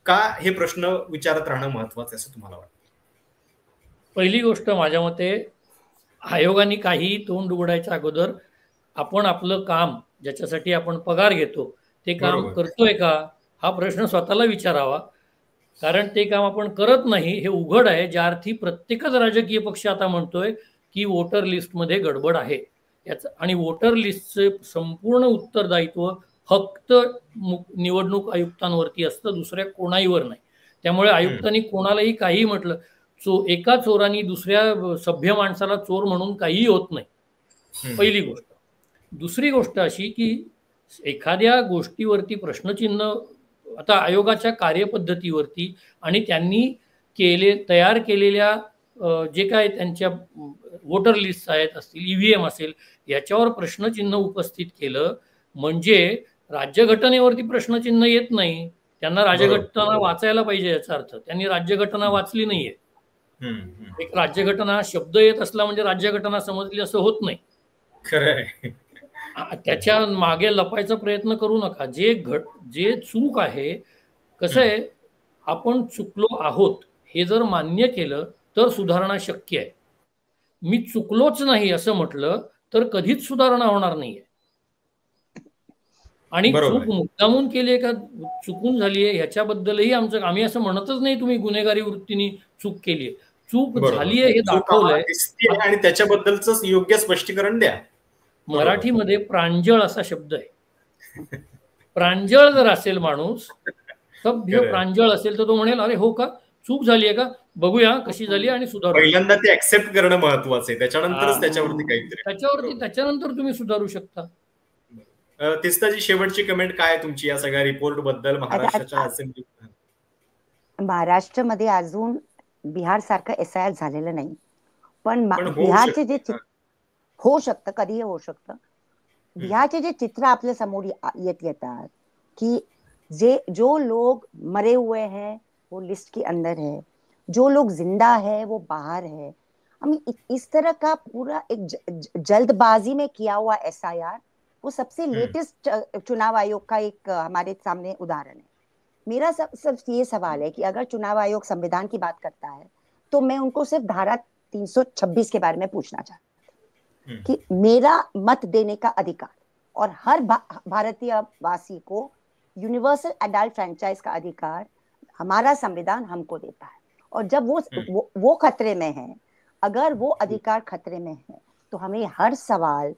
का हे प्रश्न विचारत राहणं महत्वाचं असं तुम्हाला वाटतं? पहिली गोष्ट माझ्या मते, आयोगाने काही तोंड उघडायच्या अगोदर आपण आपलं काम ज्याच्यासाठी आपण पगार घेतो ते काम करतोय का हा प्रश्न स्वतःला विचारावा। कारण ते काम आपण करत नाही हे उघड आहे, ज्या अर्थी प्रत्येकच राजकीय पक्ष आता म्हणतोय की वोटर लिस्टमध्ये गडबड आहे याचं, आणि वोटर लिस्टचे संपूर्ण उत्तरदायित्व फक्त निवडणूक आयुक्तांवरती असतं, दुसऱ्या कोणाहीवर नाही। त्यामुळे आयुक्तांनी कोणालाही काही म्हटलं, एका चोरांनी दुसऱ्या सभ्य माणसाला चोर म्हणून काही होत नाही, पहिली गोष्ट। दुसरी गोष्ट अशी की एखाद्या गोष्टीवरती प्रश्नचिन्ह आता आयोगाच्या कार्यपद्धतीवरती आणि त्यांनी तयार केलेल्या जे काय त्यांच्या वोटर लिस्ट आहेत असतील, ईव्हीएम असेल, याच्यावर प्रश्नचिन्ह उपस्थित केलं म्हणजे राज्यघटनेवरती प्रश्नचिन्ह येत नाही। त्यांना राज्यघटना वाचायला पाहिजे, याचा अर्थ त्यांनी राज्यघटना वाचली नाहीये। एक राज्यघटना शब्द येत असला म्हणजे राज्यघटना समजली असं होत नाही। खरंय, त्याच्या मागे लपायचा प्रयत्न करू नका। जे चूक आहे, कसं आहे, आपण चुकलो आहोत हे जर मान्य केलं तर सुधारणा शक्य आहे। मी चुकलोच नाही असं म्हटलं तर कधीच सुधारणा होणार नाहीये। आणि चूक मुद्दामून केली का चुकून झाली आहे ह्याच्याबद्दलही आम्ही असं म्हणतच नाही तुम्ही गुन्हेगारी वृत्तीने चूक केली आहे, चूक झाली आहे हे दाखवलंय आणि त्याच्याबद्दलच योग्य स्पष्टीकरण द्या। मराठीमध्ये प्रांजळ असा शब्द आहे, प्रांजळ जर असेल माणूस, सभ्य प्रांजळ असेल तर तो म्हणेल अरे हो का, चूक झाली आहे का, बघूया कशी झाली आणि सुधारू। पहिल्यांदा ते ऍक्सेप्ट करणं महत्वाचं आहे, त्याच्यानंतरच त्याच्यावरती काहीतरी त्याच्यानंतर तुम्ही सुधारू शकता। तिस्ताजी, शेवटची कमेंट काय तुमची या सगळ्या रिपोर्ट बद्दल? महाराष्ट्रामध्ये अजून बिहार सारखं एसआयआर झालेलं नाही, पण बिहारचे जे होऊ शकतं, कधीही होऊ शकतं। बिहारचे जे चित्र आपल्या समोर येतात कि जो लोग मरे हुए हैं वो लिस्ट के अंदर है, जो लोग जिंदा है वो बाहर है। इस तरह का पूरा एक जल्दबाजी में किया हुआ SIR, वो सबसे लेटेस्ट चुनाव आयोग का एक हमारे सामने उदाहरण है। मेरा सब ये सवाल है कि अगर चुनाव आयोग संविधान की बात करता है तो मैं उनको सिर्फ धारा 326 के बारे में पूछना चाहती हूँ कि मेरा मत देने का अधिकार और हर भारतीय वासी को यूनिवर्सल एडल्ट फ्रेंचाइज का अधिकार हमारा संविधान हमको देता है। और जब वो खतरे में है, अगर वो अधिकार खतरे में है, तो हमें हर सवाल,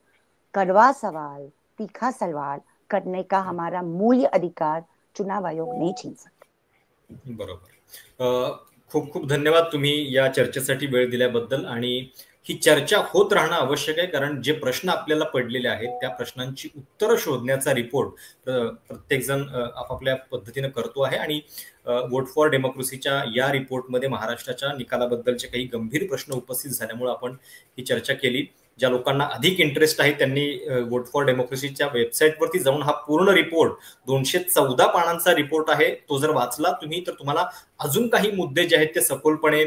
कड़वा सवाल, तीखा सवाल करने का हमारा मूल्य अधिकार चुनाव आयोग नहीं छीन सकते। बरोबर. खूप खूप धन्यवाद तुम्ही या चर्चेसाठी वेळ दिल्याबद्दल. आणि ही चर्चा होत राहणं आवश्यक आहे, कारण जे प्रश्न आपल्याला पडलेले आहेत त्या प्रश्नांची उत्तरं शोधण्याचा रिपोर्ट प्रत्येकजण आपापल्या पद्धतीने करतो आहे. आणि वोट फॉर डेमोक्रेसीच्या या रिपोर्टमध्ये महाराष्ट्राच्या निकालाबद्दलचे काही गंभीर प्रश्न उपस्थित झाल्यामुळे आपण ही चर्चा केली. ज्या लोकांना अधिक इंटरेस्ट आहे त्यांनी वोट फॉर डेमोक्रेसीच्या वेबसाईटवरती जाऊन हा पूर्ण रिपोर्ट 214 पानांचा रिपोर्ट आहे, तो जर वाचला तुम्ही तर तुम्हाला अजून काही मुद्दे जे आहेत ते सखोलपणे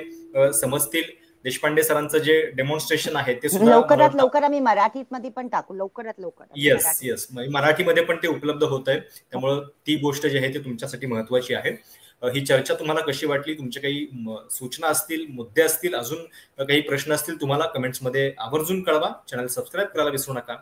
समजतील. देशपांडे सरांचं जे डेमॉन्स्ट्रेशन आहे ते लवकरात लवकर आम्ही मराठीमध्ये पण टाकू, लवकरात लवकर. येस, मराठीमध्ये पण ते उपलब्ध होत आहे, त्यामुळे ती गोष्ट जी आहे ती तुमच्यासाठी महत्वाची आहे. ही चर्चा तुम्हाला कशी वाटली, तुमचे काही सूचना असतील, मुद्दे असतील, अजून काही प्रश्न असतील, तुम्हाला कमेंट्समध्ये आवर्जून कळवा. चॅनल सबस्क्राईब करायला विसरू नका.